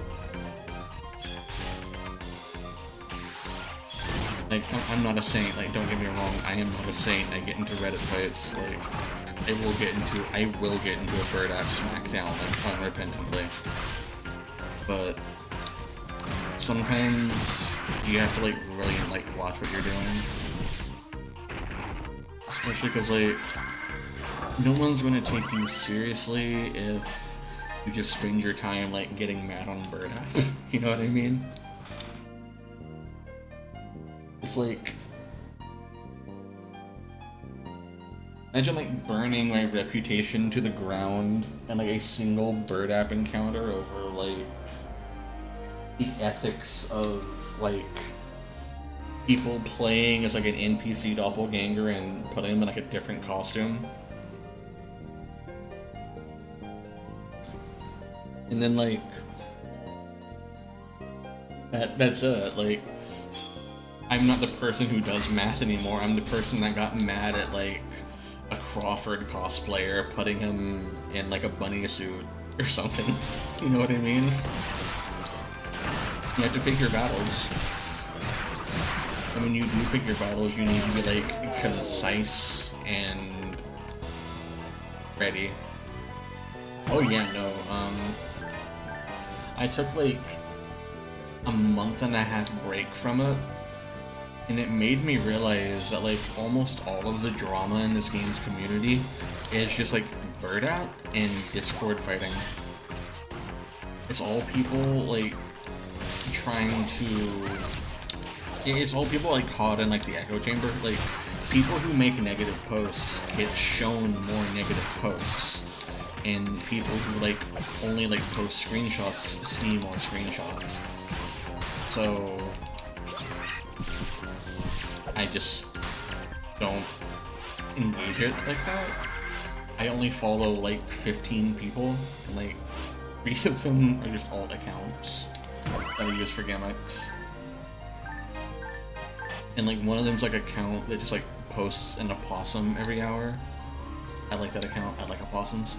Like, I'm not a saint, like, don't get me wrong, I am not a saint. I get into Reddit fights, like, I will get into a bird app smackdown, like, unrepentantly. But sometimes you have to, like, really, like, watch what you're doing. Especially because, like, no one's gonna take you seriously if you just spend your time, like, getting mad on bird app. You know what I mean? It's like, imagine like burning my reputation to the ground and like a single bird app encounter over like the ethics of like people playing as like an NPC doppelganger and putting them in like a different costume. And then like, that's it, like, I'm not the person who does math anymore. I'm the person that got mad at, like, a Crawford cosplayer putting him in, like, a bunny suit or something. You know what I mean? You have to pick your battles. And when you do pick your battles, you need to be, like, concise and ready. Oh, yeah, no, I took, like, a month and a half break from it. And it made me realize that, like, almost all of the drama in this game's community is just, like, bird app and Discord fighting. It's all people, like, trying to It's all people like caught in like the echo chamber. Like people who make negative posts get shown more negative posts, and people who like only like post screenshots see more screenshots. So I just don't engage it like that. I only follow like 15 people, and like 3 of them are just alt accounts that I use for gimmicks. And like one of them's like an account that just like posts an opossum every hour. I like that account. I like opossums.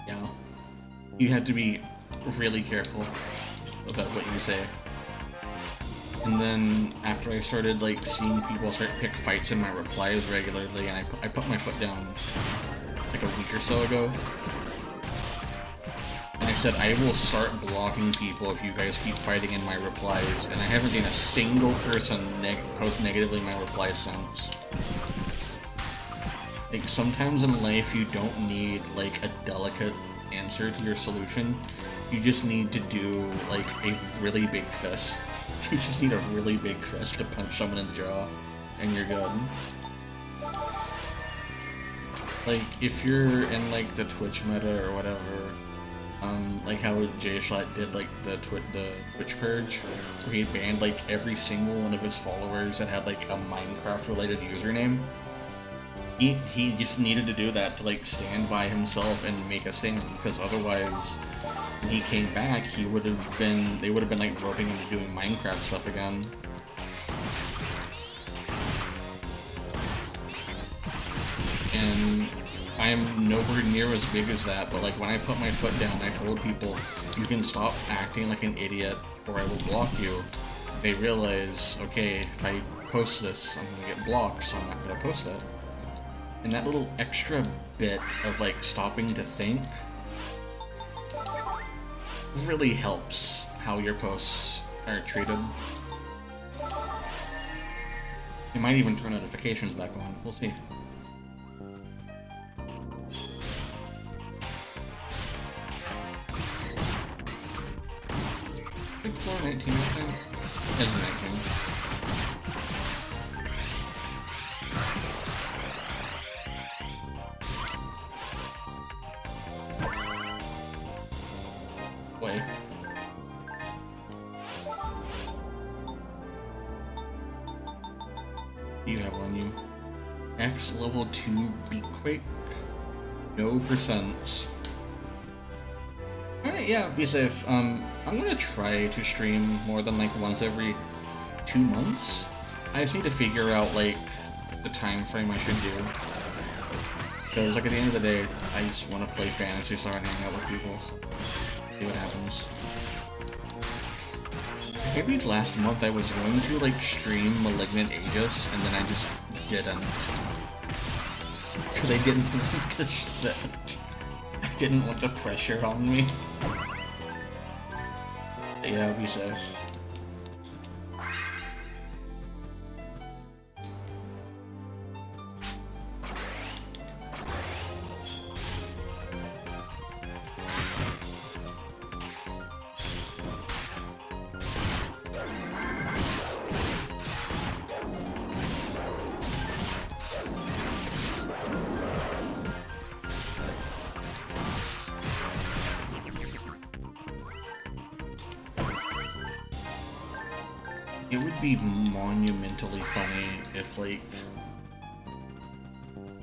Yeah. You have to be really careful about what you say. And then after I started like seeing people start to pick fights in my replies regularly, and I put my foot down like a week or so ago. And I said, I will start blocking people if you guys keep fighting in my replies, and I haven't seen a single person post negatively in my replies since. Like, sometimes in life you don't need, like, a delicate answer to your solution. You just need to do, like, a really big fist. You just need a really big fist to punch someone in the jaw, and you're good. Like, if you're in, like, the Twitch meta or whatever, like how J-Schlatt did, like, the Twitch purge, where he banned, like, every single one of his followers that had, like, a Minecraft-related username. He just needed to do that to, like, stand by himself and make a stand, because otherwise, when he came back, they would have been, like, roping him into doing Minecraft stuff again. And I am nowhere near as big as that, but like when I put my foot down, I told people, you can stop acting like an idiot or I will block you. They realize, okay, if I post this, I'm gonna get blocked, so I'm not gonna post it. And that little extra bit of like stopping to think really helps how your posts are treated. You might even turn notifications back on, we'll see. I think floor 19, I think. It's 19. Wait. You have on you. X level 2 Beatquake. No percents. Alright, yeah, be safe. I'm gonna try to stream more than like once every 2 months. I just need to figure out like the time frame I should do. Because like at the end of the day, I just want to play Fantasy Star and hang out with people. See what happens. Maybe last month I was going to like stream Malignant Aegis and then I just didn't. Because I didn't want the pressure on me. Yeah, be safe. It would be monumentally funny if, like,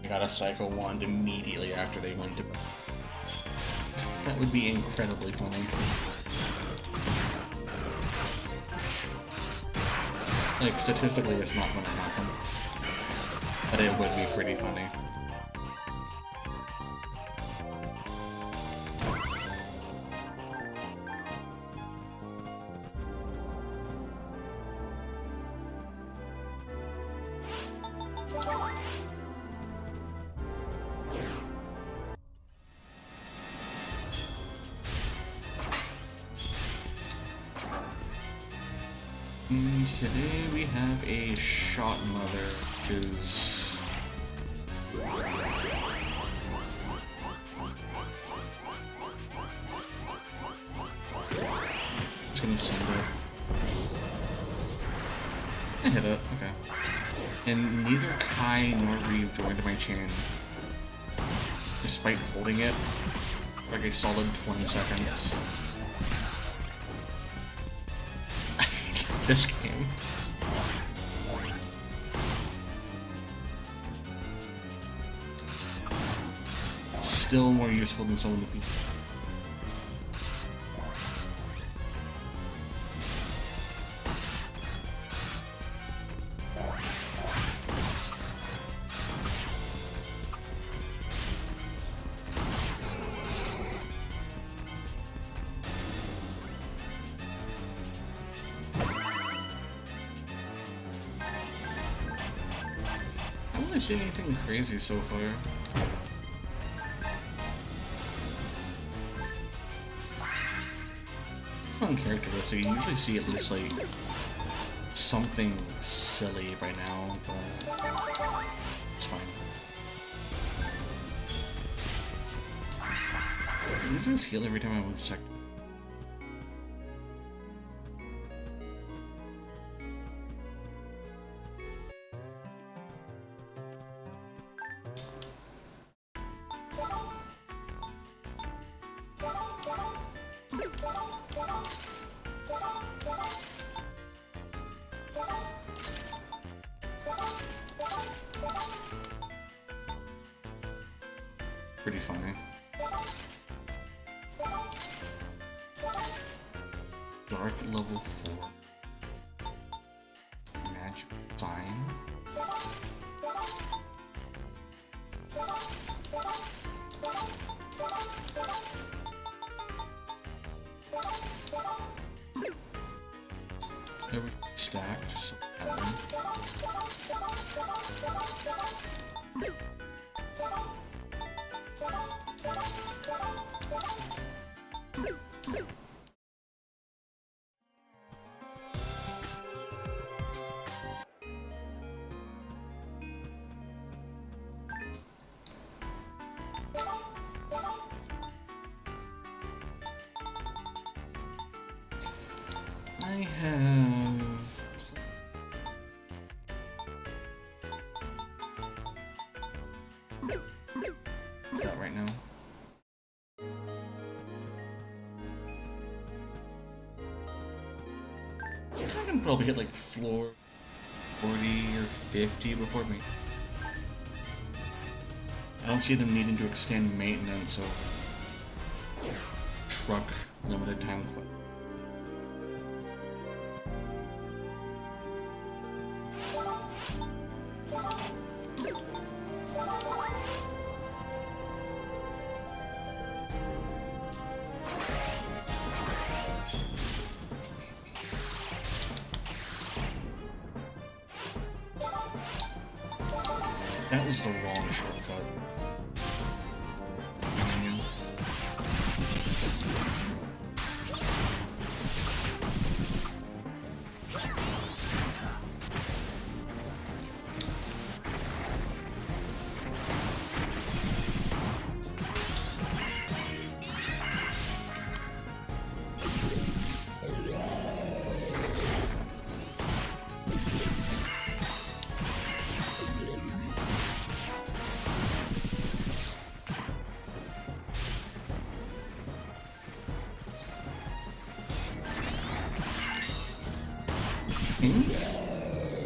I got a Psycho Wand immediately after they went to bed. That would be incredibly funny. Like, statistically, it's not gonna happen. But it would be pretty funny. Today we have a Shot Mother, which is... It's gonna send it. I hit it, okay. And neither Kai nor Ryu joined my chain, despite holding it for like a solid 20 seconds. This game. Still more useful than some of the people. I haven't really seen anything crazy so far. On characteristic, you usually see at least like something silly by now, but it's fine. These things heal every time I move sector. Pretty funny. Dark level 4. Magic sign. Everything stacked, so I have that right now. I can probably hit like floor 40 or 50 before me. I don't see them needing to extend maintenance or truck limited time quest. That was the wrong shortcut.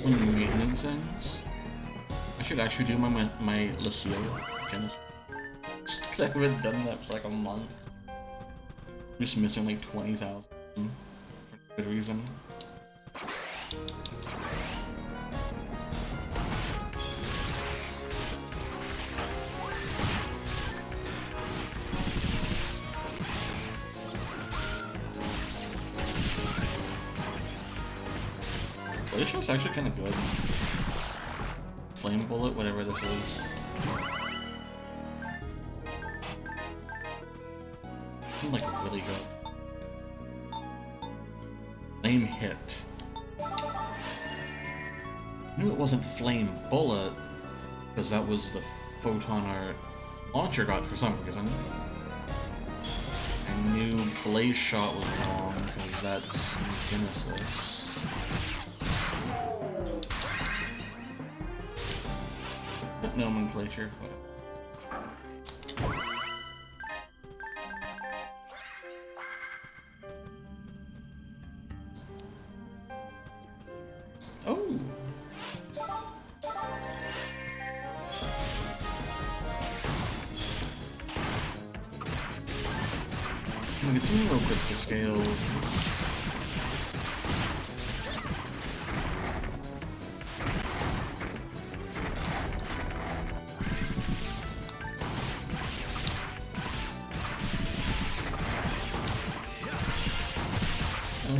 When maintenance ends, I should actually do my Lucille Genesis. I haven't done that for like a month. Just missing like 20,000 for good reason. This shot's actually kind of good. Flame bullet, whatever this is. Like really good. Flame hit. I knew it wasn't flame bullet because that was the photon our launcher got for some reason. I knew blaze shot was wrong because that's Genesis. Nomenclature. Oh! I'm assuming real quick the scales.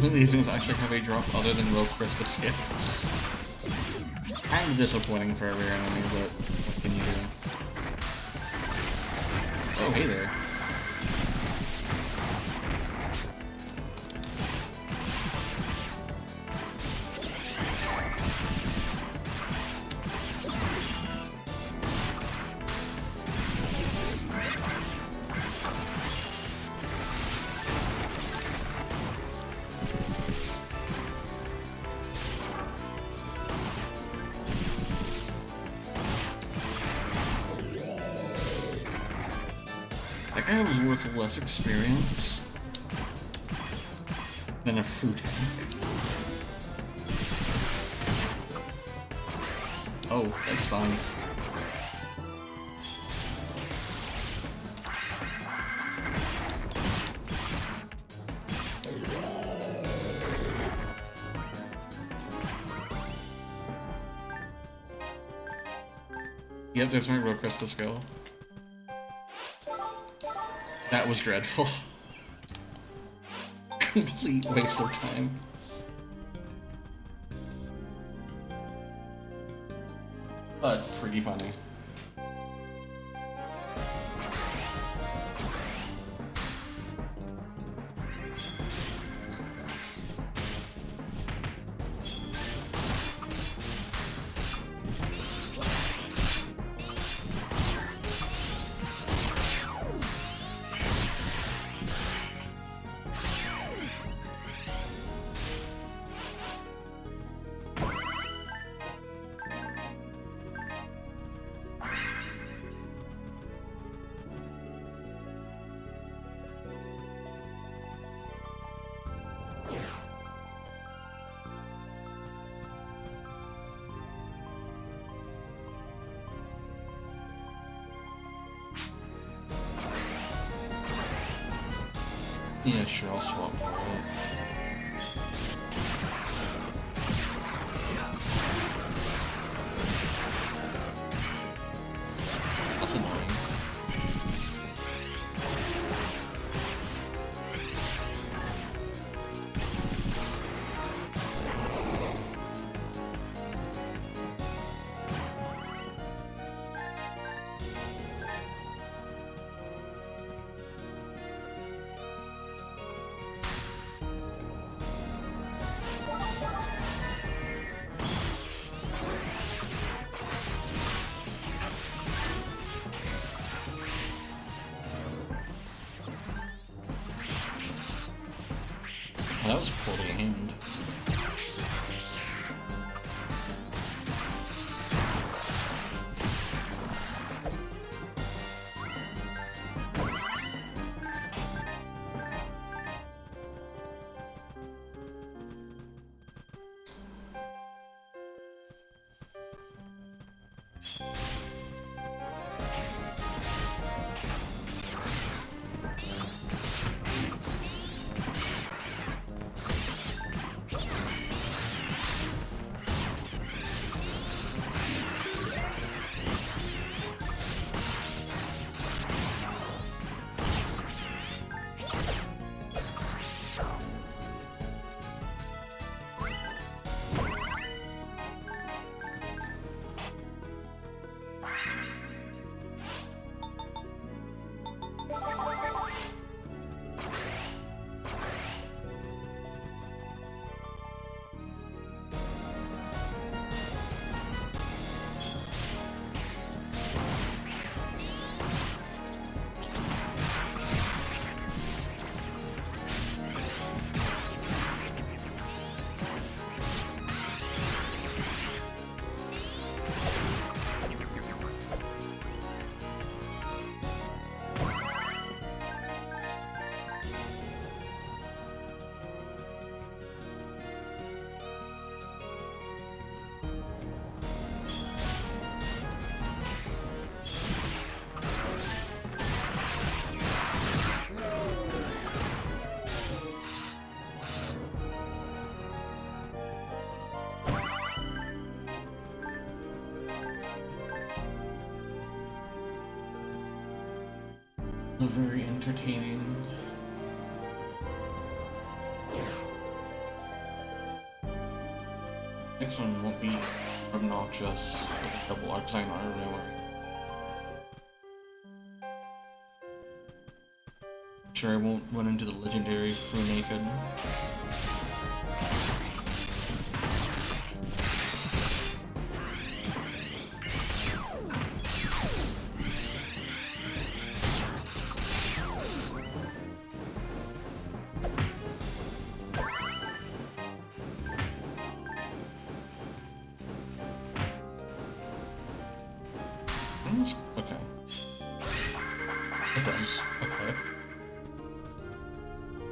These things actually have a drop other than Rogue Crystal Scale. Kind of disappointing for a rare enemy, but what can you do? Oh, hey there. That guy was worth less experience than a fruit tank. Oh, that's fine. Yep, there's my Rogue Crystal Skull. That was dreadful. Complete waste of time. But pretty funny. Yeah, sure, I'll swap for it. That's annoying. That was poorly aimed. They're very entertaining. Next one won't be obnoxious with a double arc sign on everywhere. Sure, I won't run into the legendary Fru Naked. Okay. It does. Okay.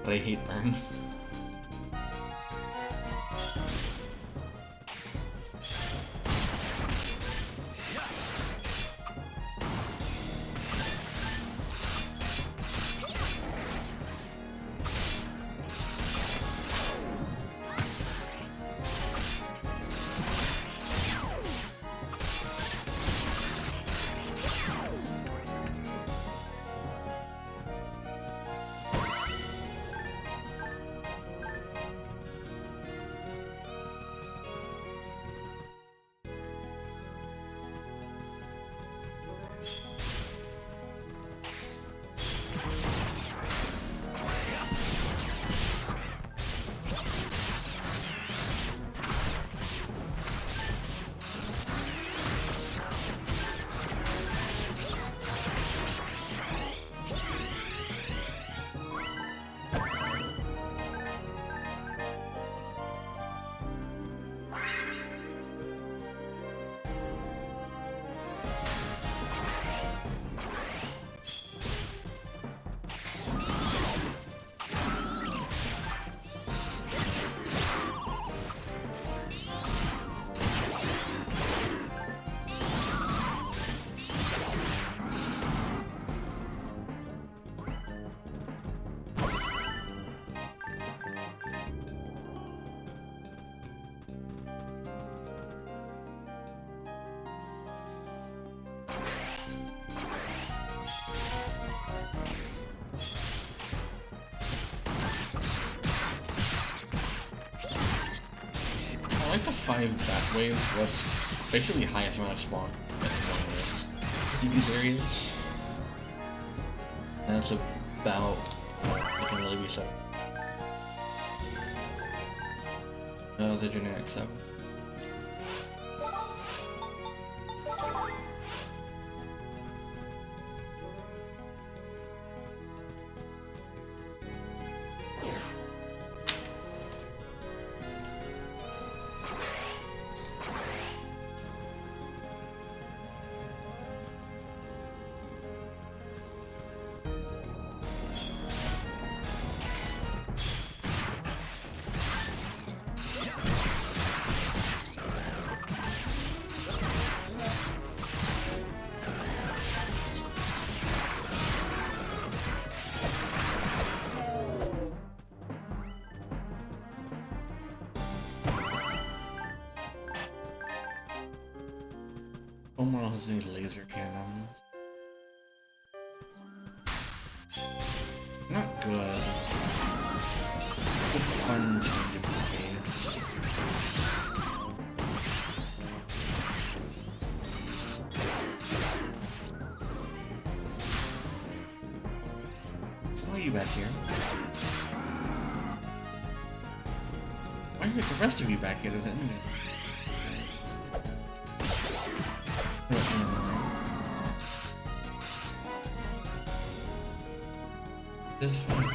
But I hate burn. I like the 5 bat waves was basically the highest amount of spawn in these areas. And that's about what can really be said. The generic 7. Omar has these laser cannons. Not good. Good fun change of pace. Why are you back here? Why are the rest of you back here? Does it mean? This one.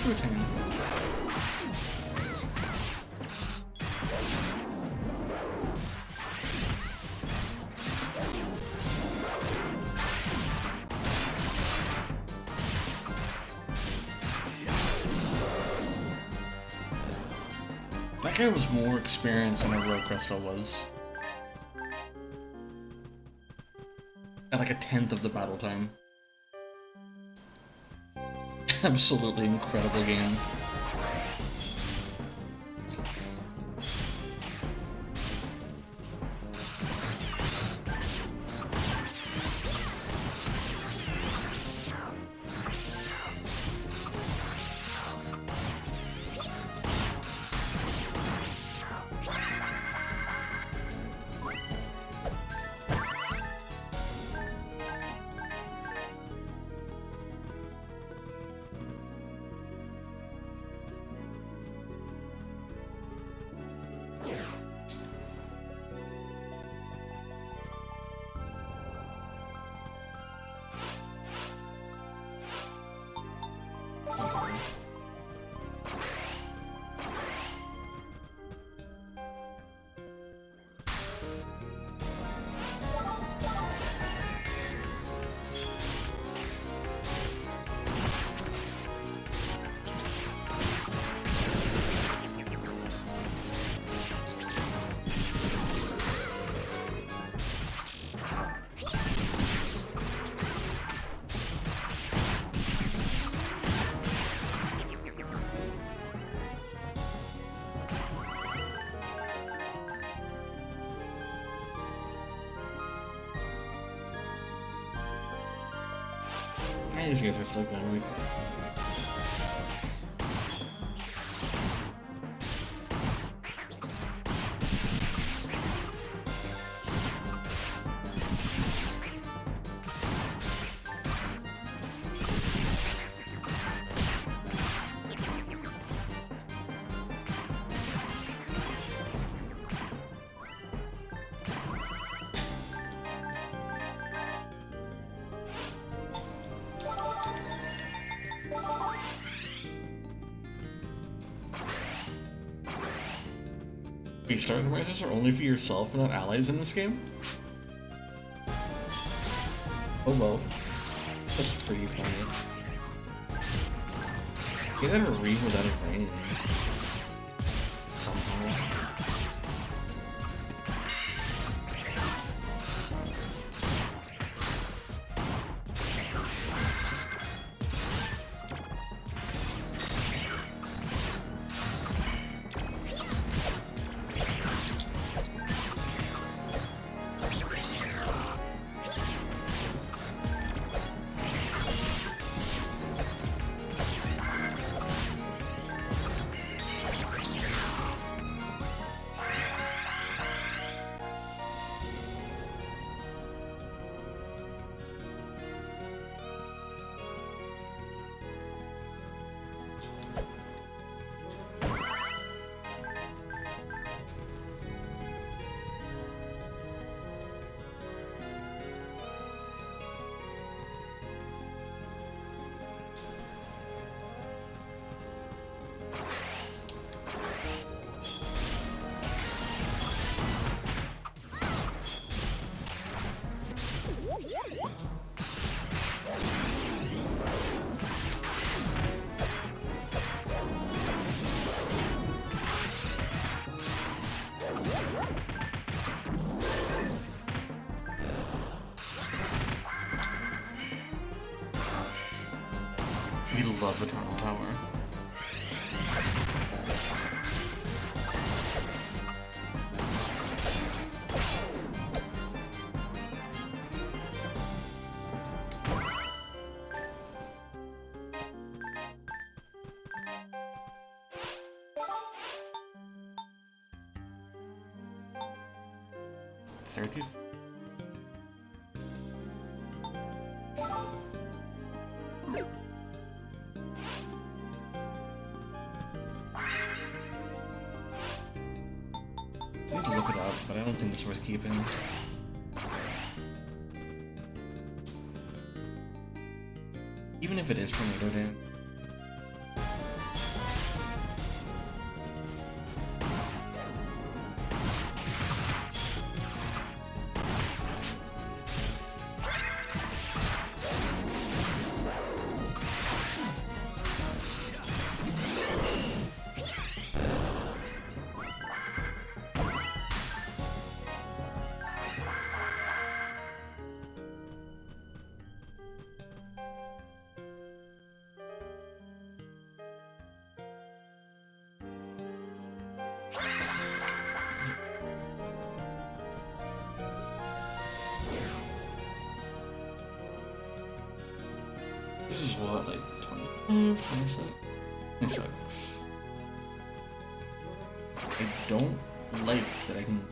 Thanks, Rutan. That guy was more experienced than a Rogue Crystal was. At like a 10th of the battle time. Absolutely incredible game. These guys are still going. Restart devices are only for yourself and not allies in this game? Oh well. Just for you, Tony. You gotta read without a range. Somehow. We love Eternal Power. $30. I need to look it up, but I don't think it's worth keeping. Even if it is tornado dance. This is what, like 25, 26? 26. I don't like that I can.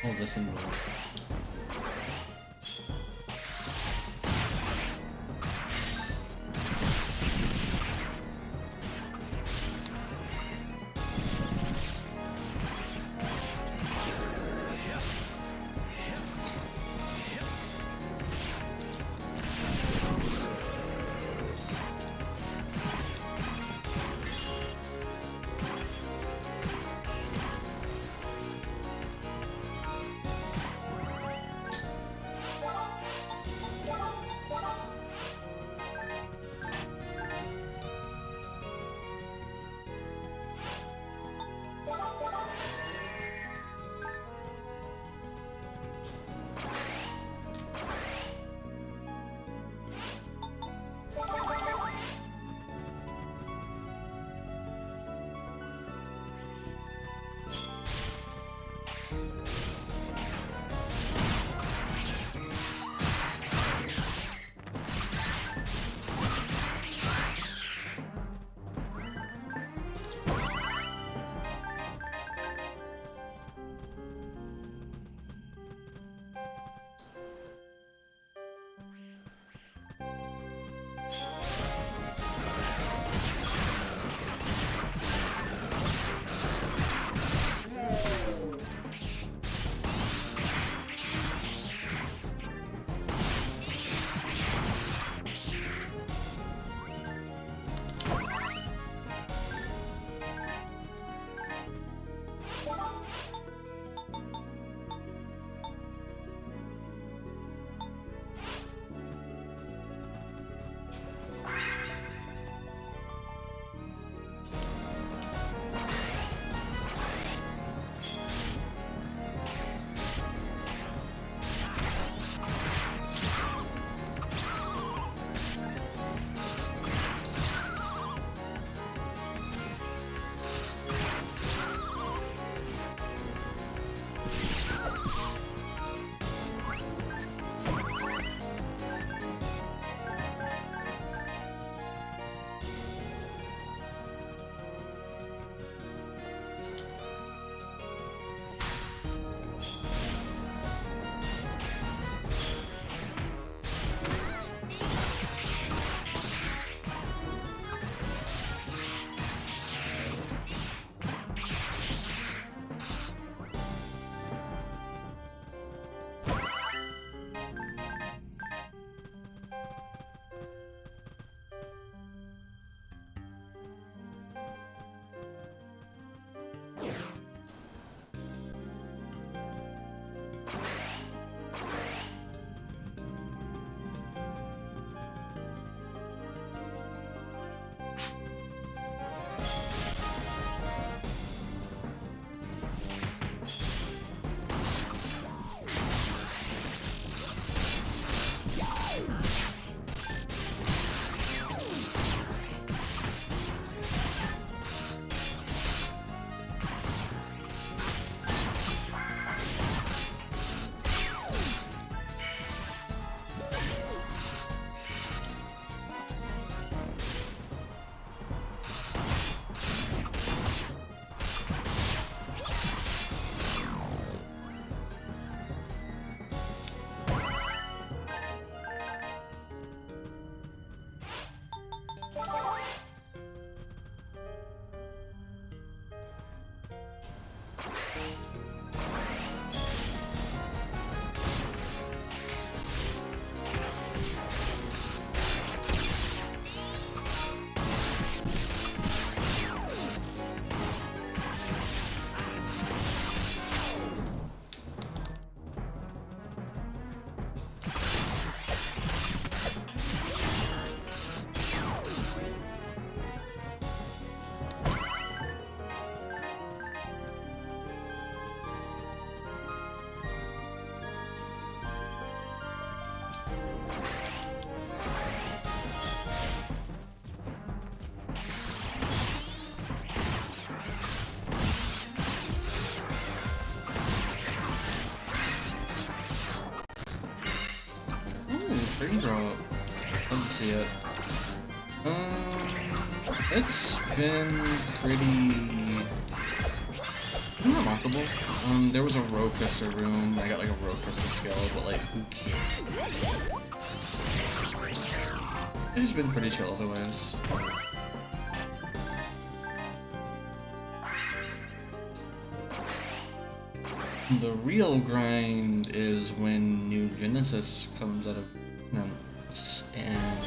I'll just ignore it. free drop. Love to see it. It's been pretty unremarkable. There was a rogue crystal room. I got like a rogue crystal skill, but like, who cares? It's just been pretty chill otherwise. The real grind is when New Genesis comes out of notes, and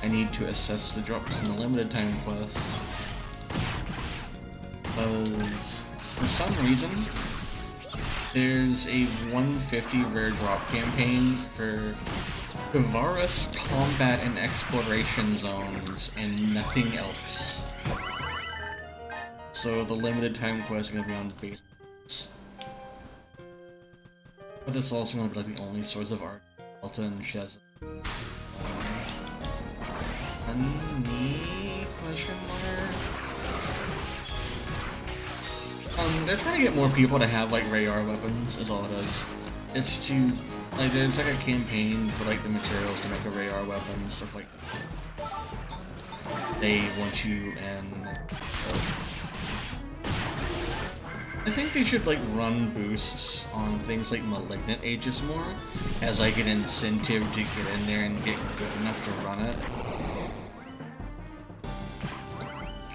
I need to assess the drops in the limited time quest. Because for some reason, there's a 150 rare drop campaign for Varus combat and exploration zones and nothing else. So the limited time quest is gonna be on base. But it's also gonna be like the only source of art. Alta and Shaz. Honey? Question mark? They're trying to get more people to have like radar weapons, is all it is. It's to like there's like a campaign for like the materials to make a radar weapon, stuff like that. They want you and I think they should like run boosts on things like Malignant Aegis more as like an incentive to get in there and get good enough to run it.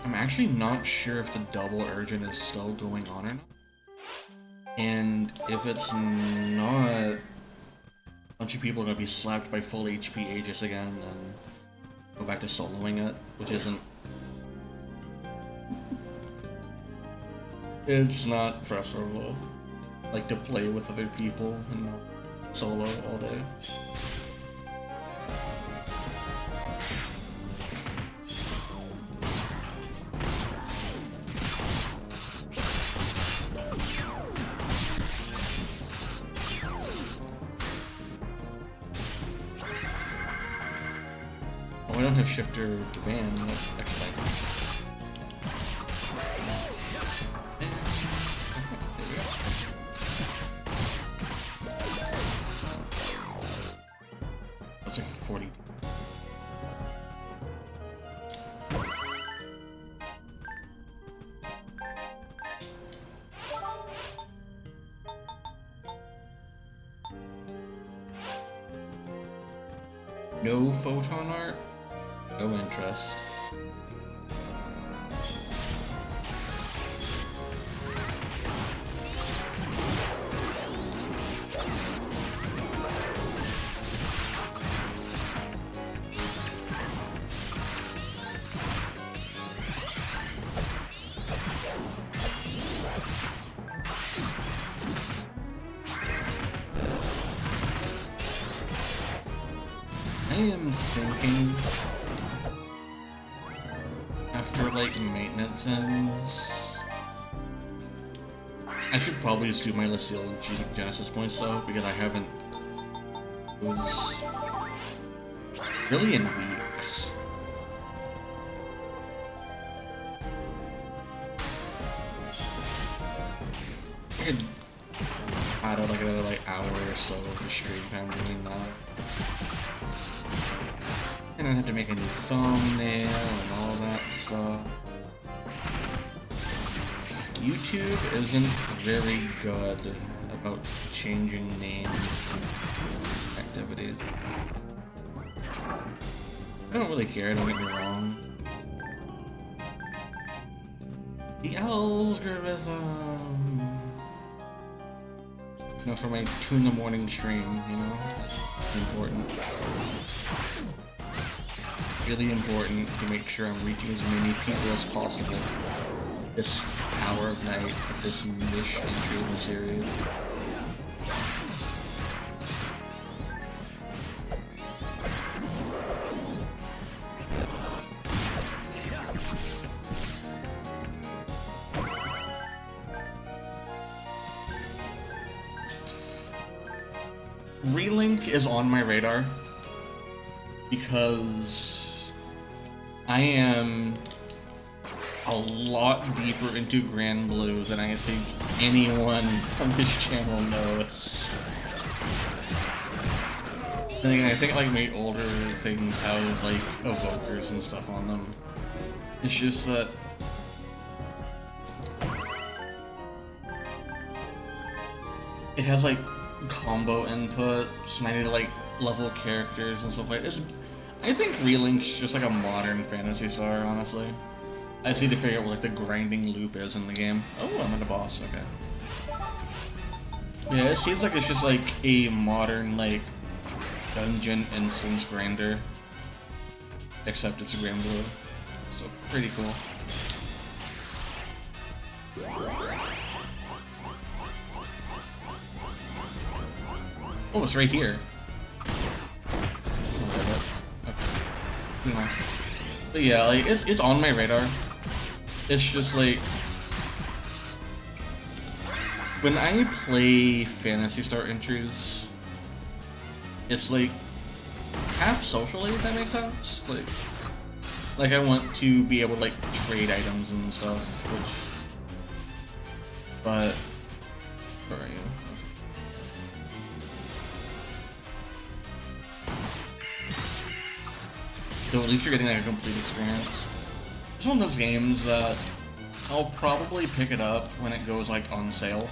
I'm actually not sure if the double urgent is still going on or not. And if it's not, a bunch of people are gonna be slapped by full HP Aegis again and go back to soloing it, which isn't. It's not preferable, like to play with other people and not solo all day. Oh, I don't have shifter van next time. That's like 40. No photon art? No interest. I am thinking after like maintenance ends, I should probably just do my Lucille Genesis points though, because I haven't used really in weeks. I could add out like another like hour or so of the stream time doing that. And I have to make a new thumbnail and all that stuff. YouTube isn't very good about changing names and activities. I don't really care, don't get me wrong. The algorithm. You know, for my 2 in the morning stream, you know? Important. Really important to make sure I'm reaching as many people as possible this hour of night at this niche entry in the series. Relink is on my radar because I am a lot deeper into Grand Blue than I think anyone on this channel knows. And again, I think like maybe older things have like evokers and stuff on them. It's just that it has like combo inputs, and I need to like level characters and stuff like this. I think Relink's just like a modern Phantasy Star, honestly. I just need to figure out what like the grinding loop is in the game. Oh, I'm at a boss, okay. Yeah, it seems like it's just like a modern like dungeon instance grinder. Except it's a Grand Blue. So pretty cool. Oh, it's right here. Okay. But yeah, like it's on my radar. It's just like when I play Phantasy Star entries, it's like half socially, if that makes sense. Like I want to be able to like trade items and stuff, which. But where are you? So at least you're getting like a complete experience. It's one of those games that I'll probably pick it up when it goes like on sale,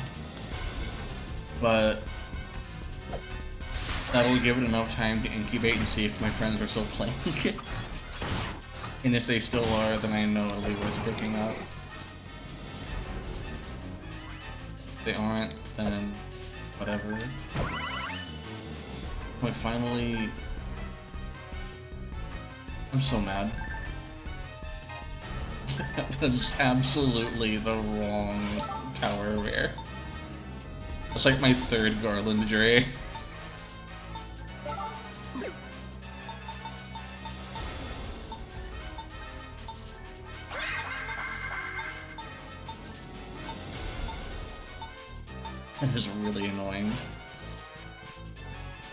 but that'll give it enough time to incubate and see if my friends are still playing it. And if they still are, then I know it'll be worth picking up. If they aren't, then whatever. But finally, I'm so mad. That was absolutely the wrong tower rare. It's like my third Garland Dre. That is really annoying.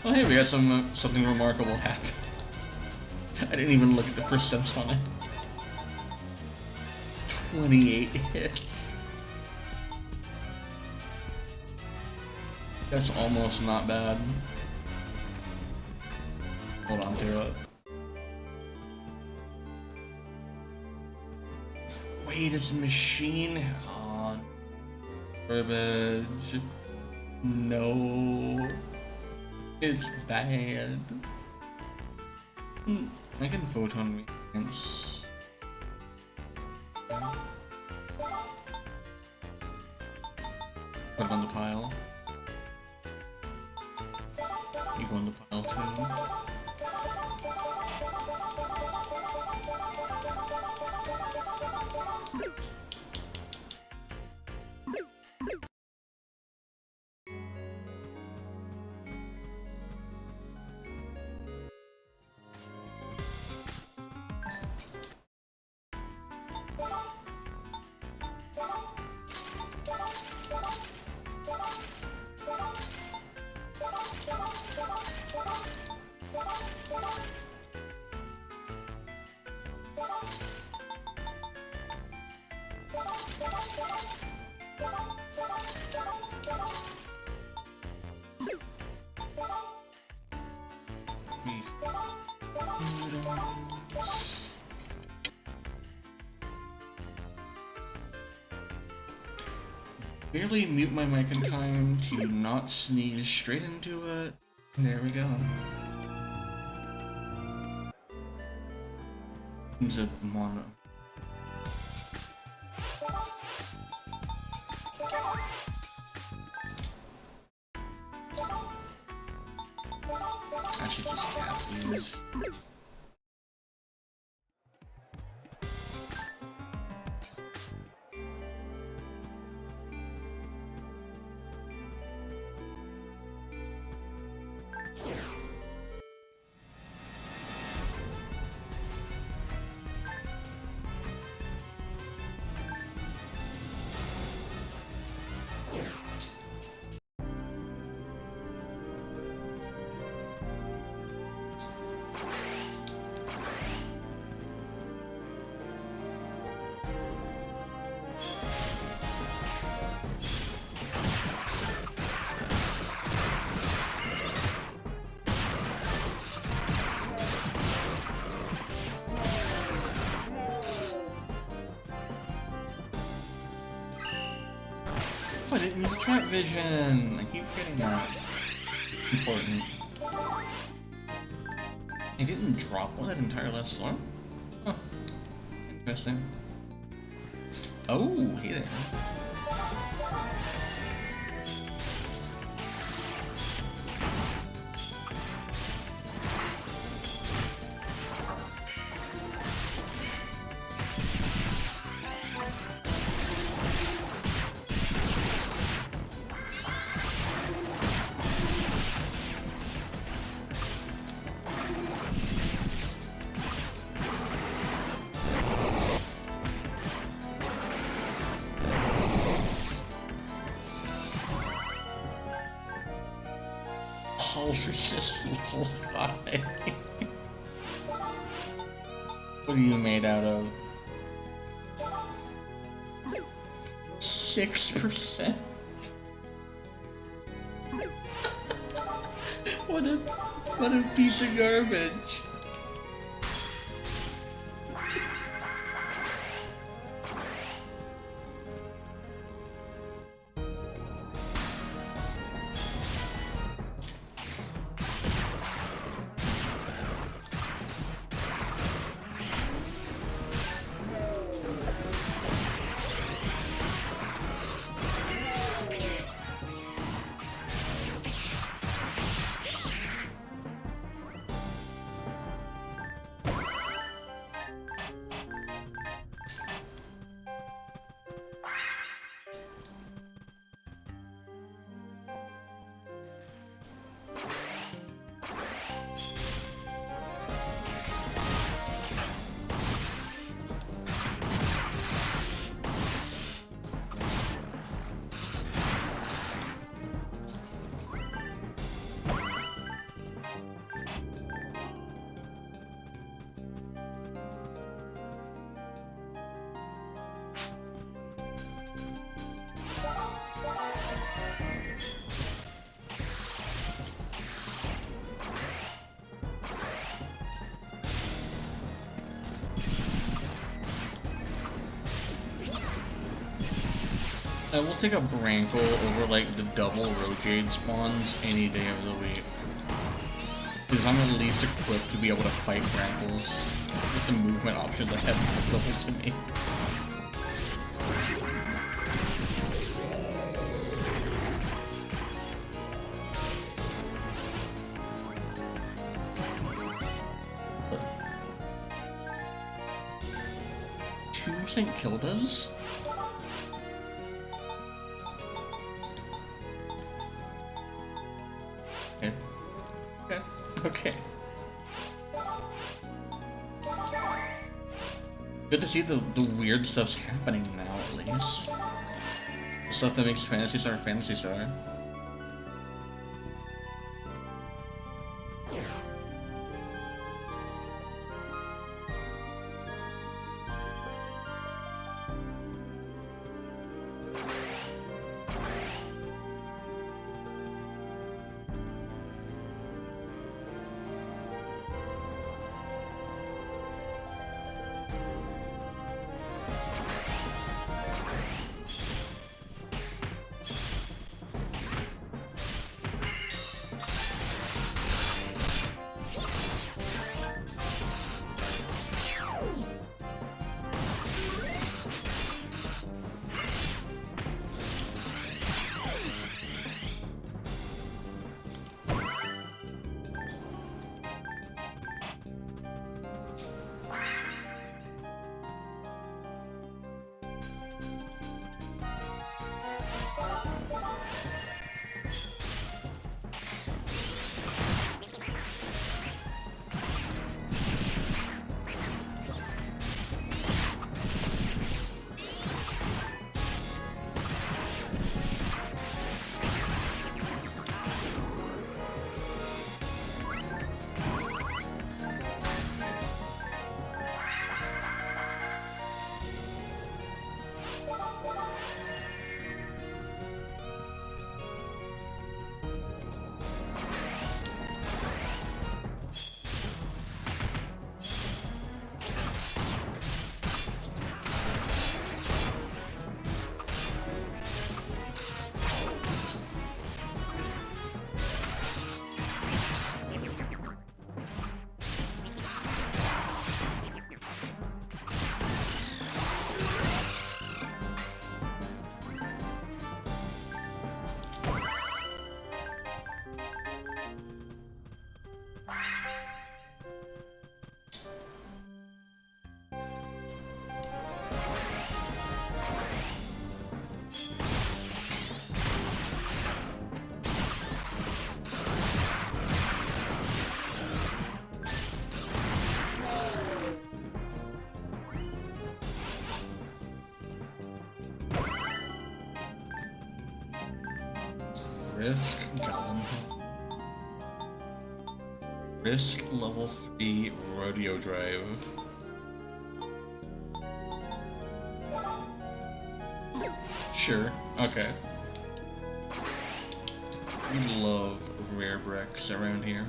Oh hey, we got something remarkable happen. I didn't even look at the percents on it. 28 hits. That's almost not bad. Hold on to it. Wait, it's a machine? Oh, garbage. No. It's bad. I can photon weakness. Put it on the pile. You go on the pile too. Barely mute my mic in time to not sneeze straight into it. There we go. It's a mono. I should just have these. Oh, I didn't use trap vision! I keep forgetting that. Important. I didn't drop one that entire last storm? Huh. Interesting. Oh, hey there. Resist level 5. What are you made out of? 6%? What a piece of garbage. I will take a Brankle over like the double Rojade spawns any day of the week. Because I'm at least equipped to be able to fight Brankles with the movement options that have available to me. Two St. Kildas? Okay. Good to see the weird stuff's happening now, at least. Stuff that makes Phantasy Star Phantasy Star. Risk Gun. Risk level 3 rodeo drive. Sure, okay. We love rare bricks around here.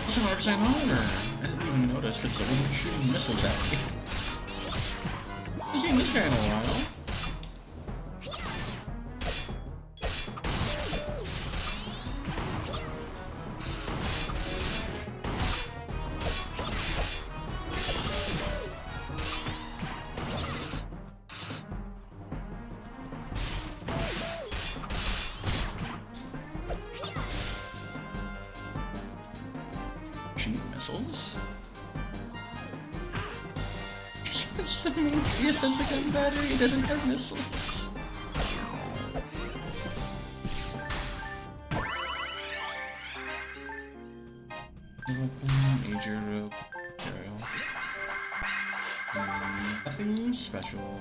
It's an arc sign honor. I didn't even notice because I wasn't shooting missiles at me. I've seen this guy in a while. Shoot missiles? It's the main PSZ gun battery, it doesn't have missiles. Weapon, major rope, material. Nothing special.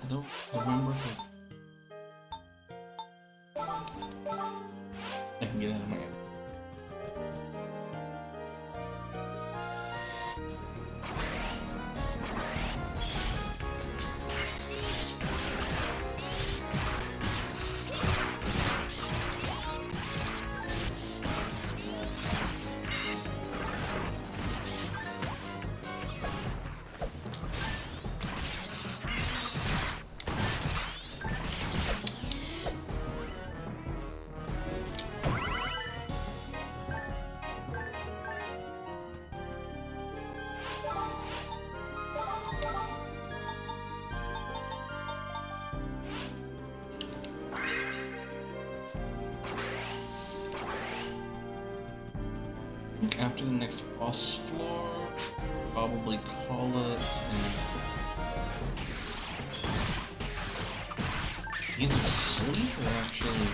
I don't remember if I can get out of my... After the next boss floor, probably call it and either sleep or actually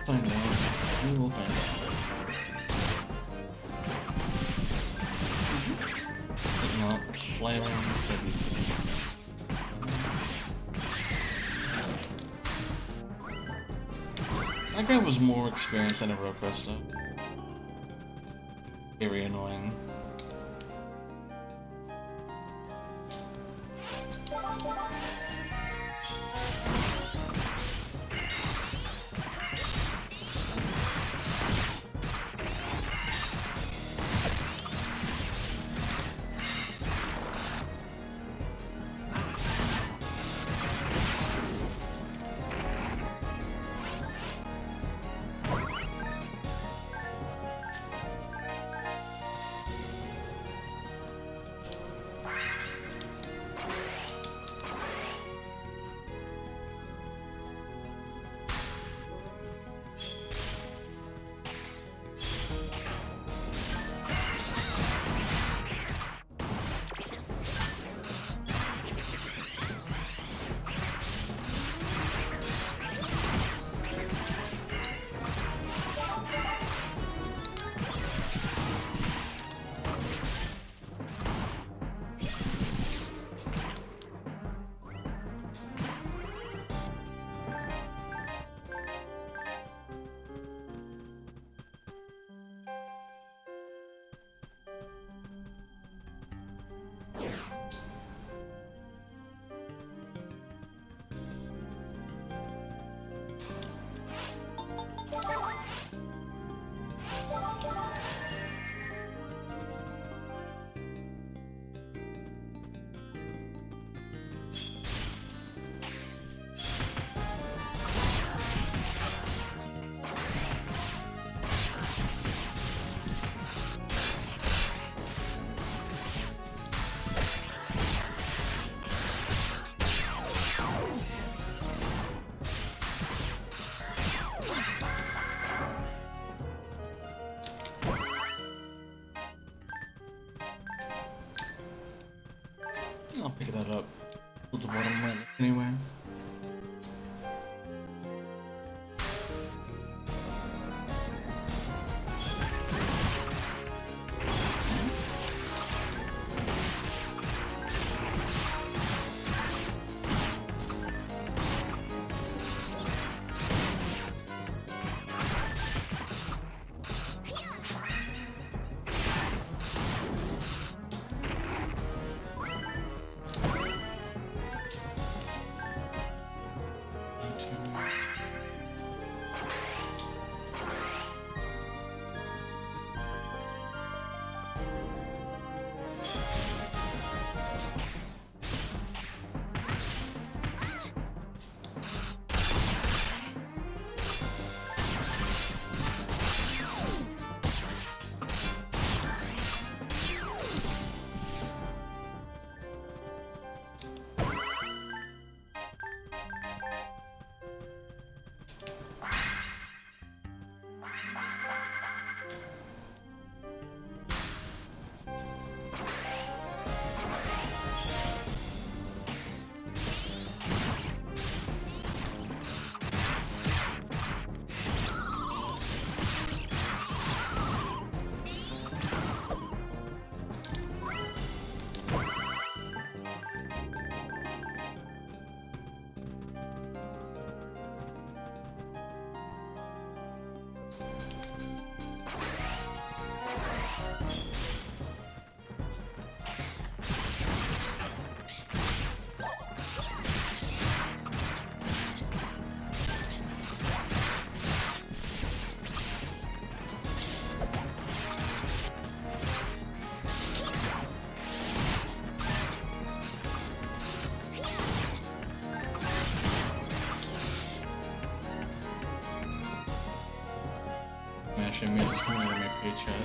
find out. We will find out. If not, fly around with everything. That guy was more experienced than a Rocosta. Very annoying. shimmies coming out of my paycheck.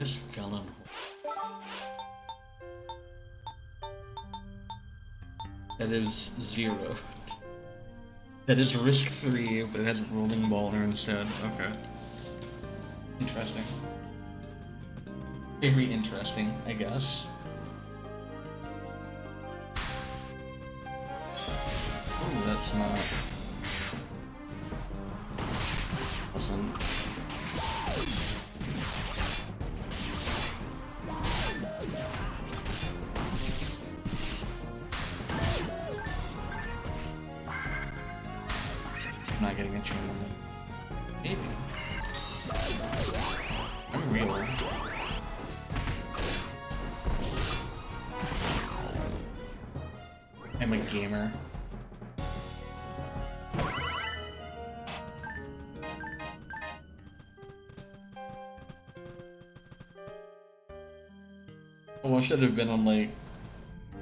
This gallon. That is 0. That is risk 3, but it has a rolling baller instead. Okay. Interesting. Very interesting, I guess. Oh, that's not... Wasn't... I'm not getting a chain on it. Maybe. I'm real. I'm a gamer. Oh, I should have been on like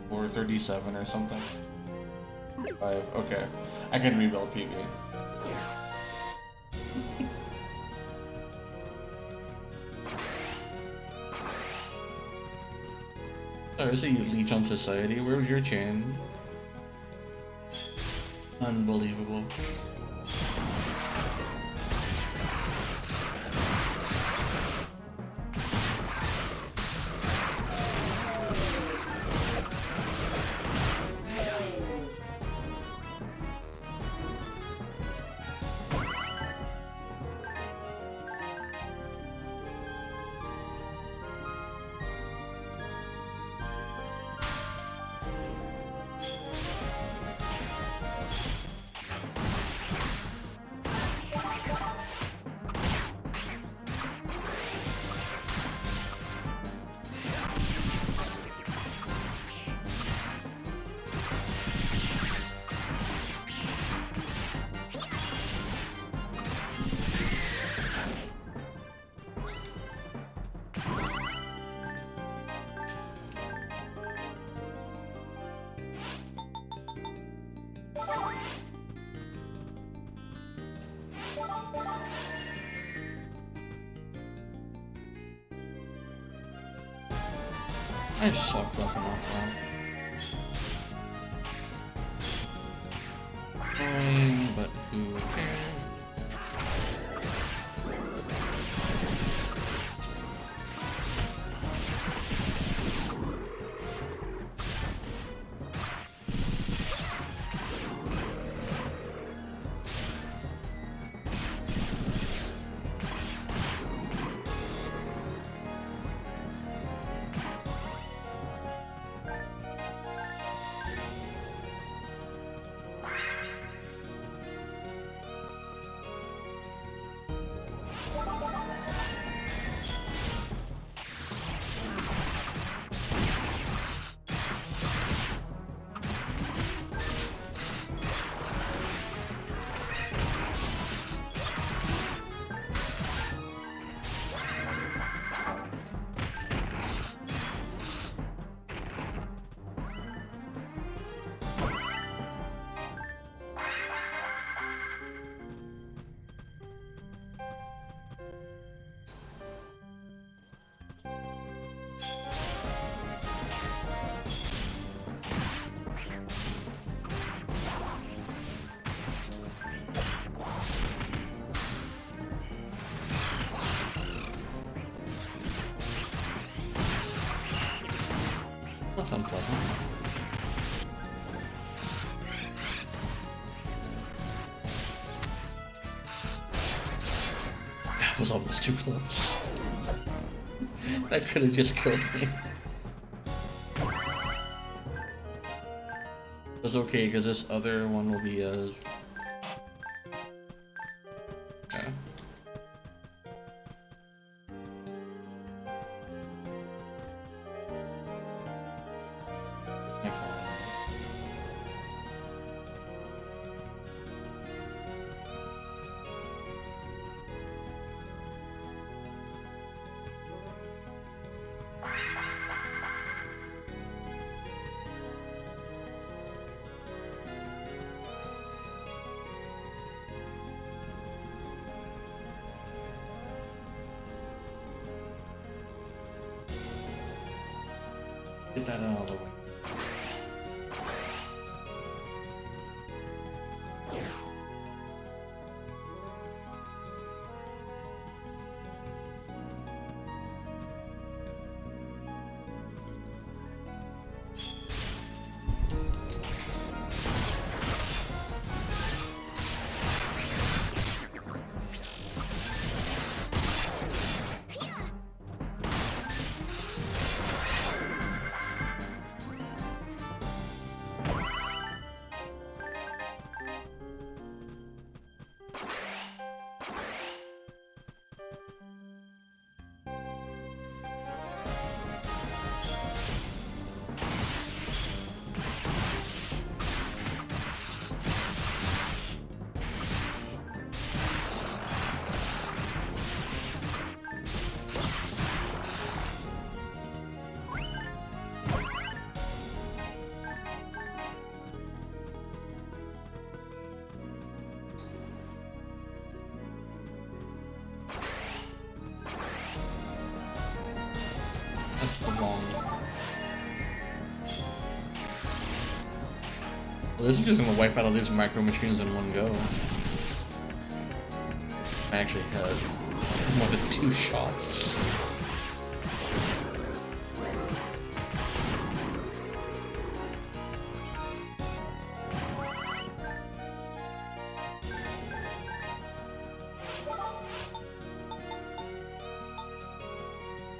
437 or something. 5. Okay, I can rebuild PB. Oh, so you leech on society? Where's your chain? Unbelievable. I suck weapon off that. Fine, but who cares? That's unpleasant. That was almost too close. That could have just killed me. It's okay, because this other one will be as... Okay. Get that out of the way. That's the wrong. Well, this is just gonna wipe out all these micro machines in one go. I actually had more than 2 shots.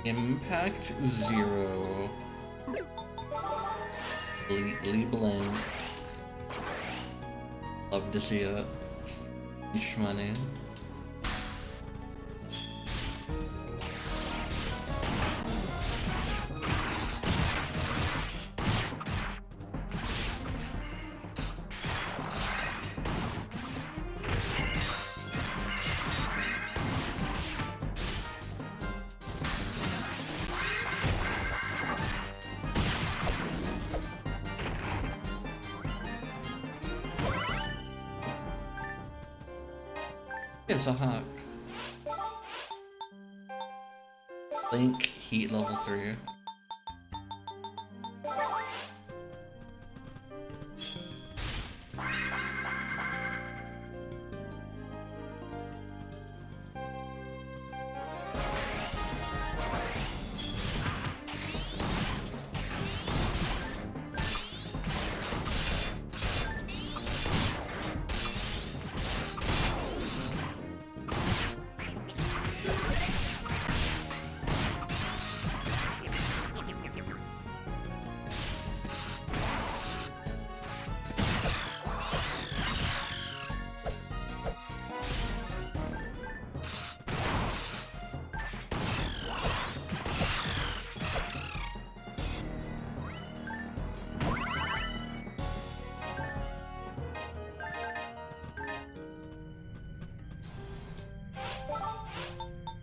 Impact 0. Completely blank. Love to see it. Money. It's a hawk. Link, heat level 3.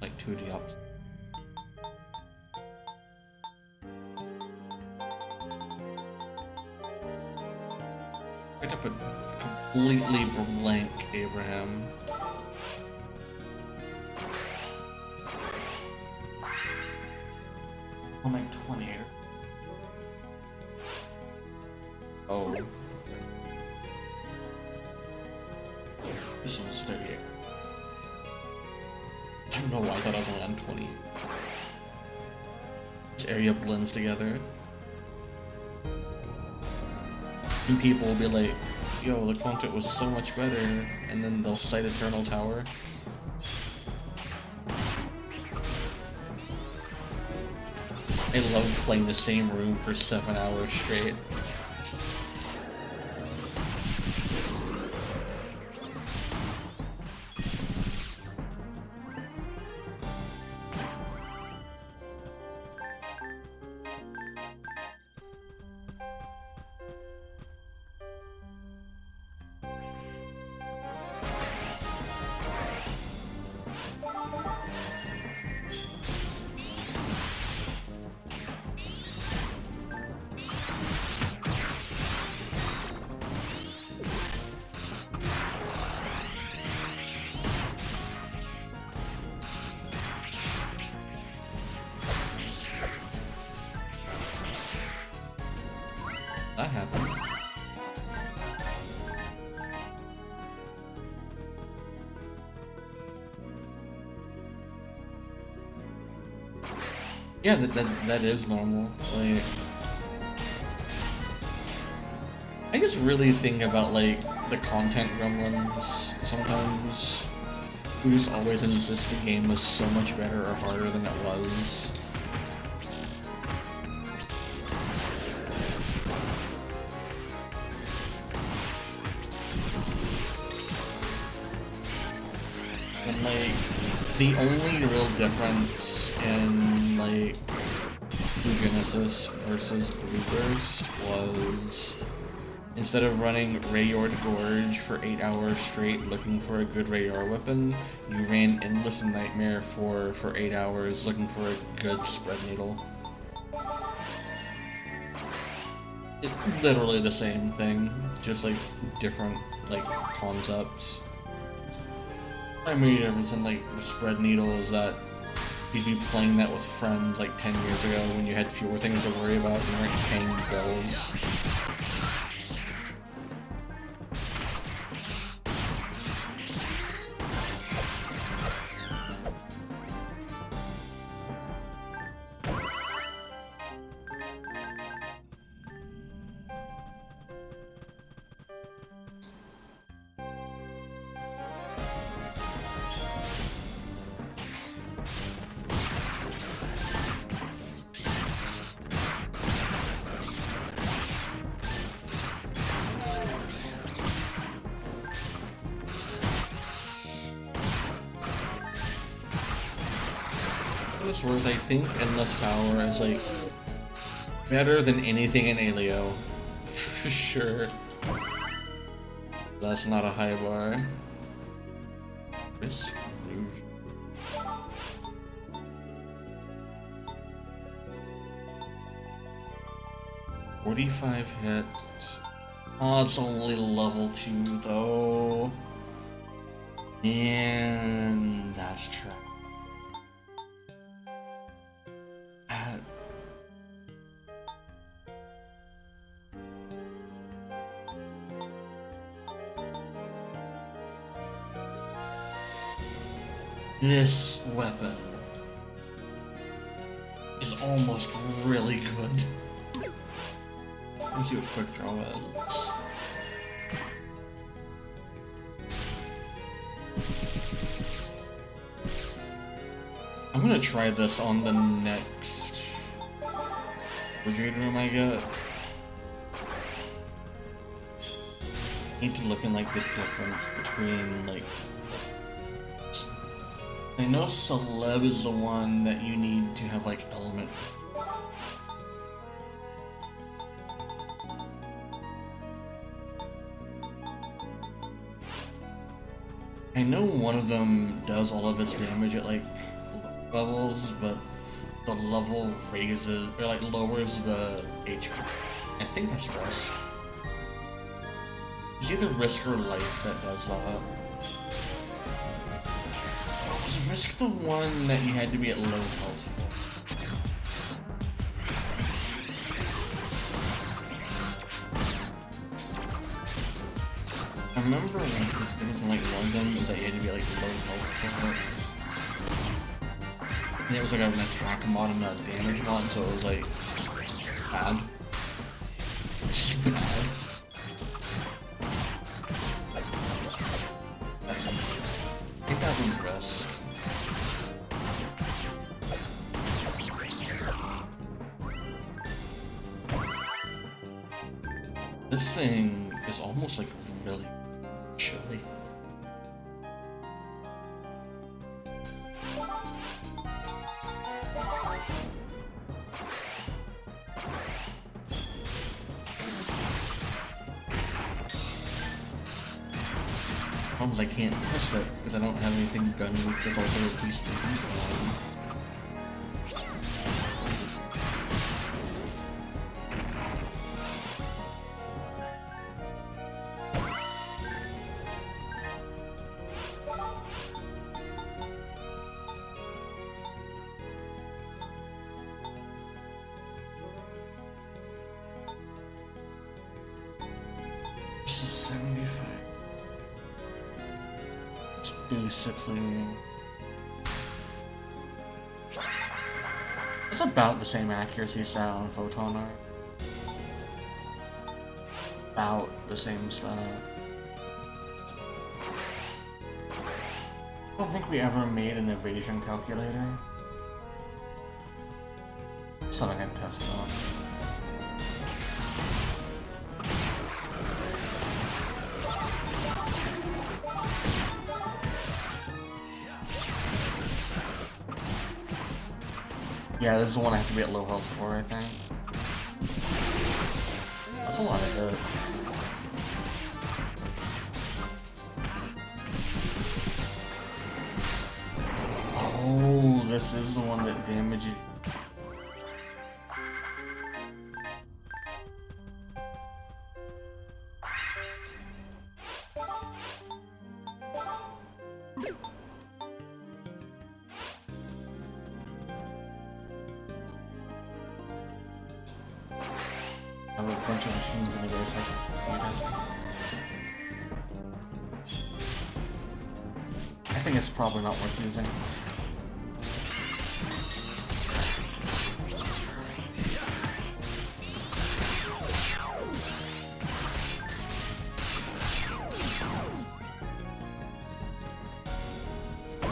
Like 2D opposite. Picked up a completely blank Abraham. I'm like 28. Oh. This one's 38. I don't know why I thought I was only on 20. This area blends together. And people will be like, yo, the content was so much better, and then they'll cite Eternal Tower. I love playing the same room for 7 hours straight. That happened. Yeah, that is normal. Like, I just really think about like the content gremlins sometimes. Who just always insist the game was so much better or harder than it was. And like, the only real difference in like Blue Genesis versus Blueburst was instead of running Rayord Gorge for 8 hours straight looking for a good Rayord weapon, you ran Endless Nightmare for 8 hours looking for a good spread needle. It's literally the same thing, just like different like concepts. Primary difference in like the spread needle is that you'd be playing that with friends like 10 years ago when you had fewer things to worry about and you weren't paying bills. It's worth, I think Endless Tower is like better than anything in Alio, for sure. That's not a high bar. Risk. 45 hits. Oh, it's only level 2 though. And that's true. This weapon is almost really good. Let's do a quick draw. I'm gonna try this on the next Jade room I get. Need to look in like the difference between like. I know Celeb is the one that you need to have like element. I know one of them does all of its damage at like levels, but the level raises or like lowers the HP. I think that's Risk. It's either Risk or Life that does that. Is Risk the one that you had to be at low health for? I remember like it was in like London, is that you had to be like low health for it. And it was like an attack mod and a damage mod, so it was like bad. Just bad. I think that was Risk. This thing is almost like really chilly. Problems I can't test it because I don't have anything gun with there's also at least these on. This is 75. It's basically... It's about the same accuracy style on Photon Art. About the same style. I don't think we ever made an evasion calculator. Something I can test on. Yeah, this is the one I have to be at low health for, I think. That's a lot of hit. Oh, this is the one that damages. I have a bunch of machines in the base, so I think it's probably not worth using.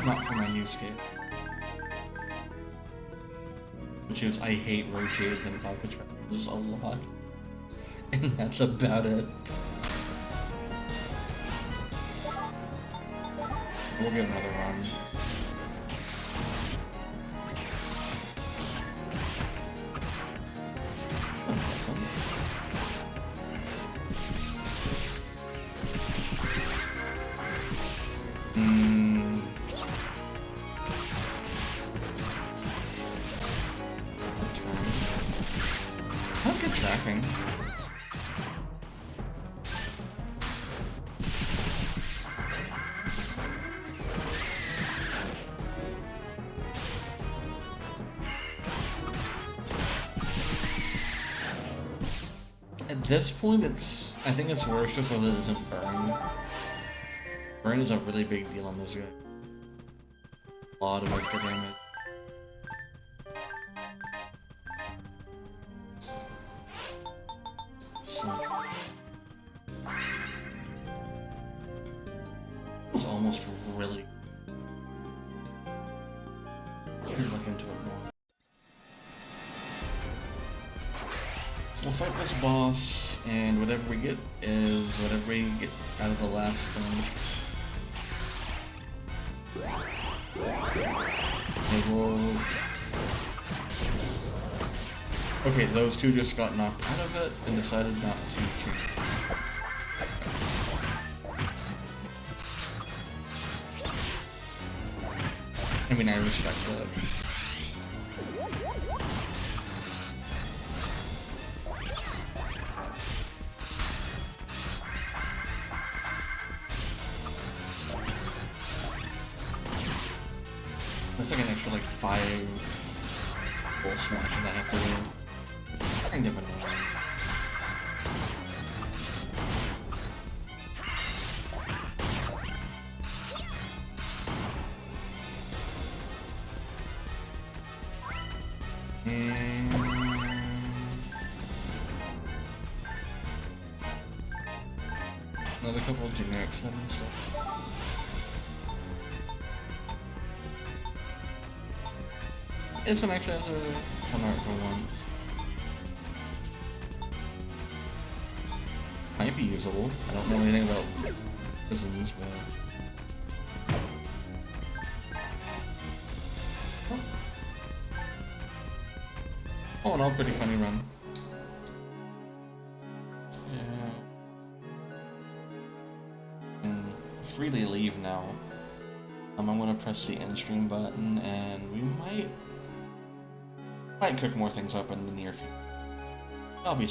Not for my new skate. Which is, I hate rotates and Alcatraz a lot. And that's about it. We'll get another run. Not good tracking. this point, I think it's worse just so that it doesn't burn. Burn is a really big deal on this guy. A lot of extra damage. So, it's almost really. Let me look into it more. We'll fight this boss, and whatever we get is whatever we get out of the last thing. Okay, those two just got knocked out of it and decided not to change. I mean, I respect that. That's like an extra like 5 full smashes I have to do. Kind of annoying. Another couple of generic 7 stuff. This one actually has a one art for once. Might be usable. I don't know anything about prisons, but... Oh, an all pretty funny run. Yeah. And freely leave now. I'm gonna press the end stream button, and we might cook more things up in the near future. I'll be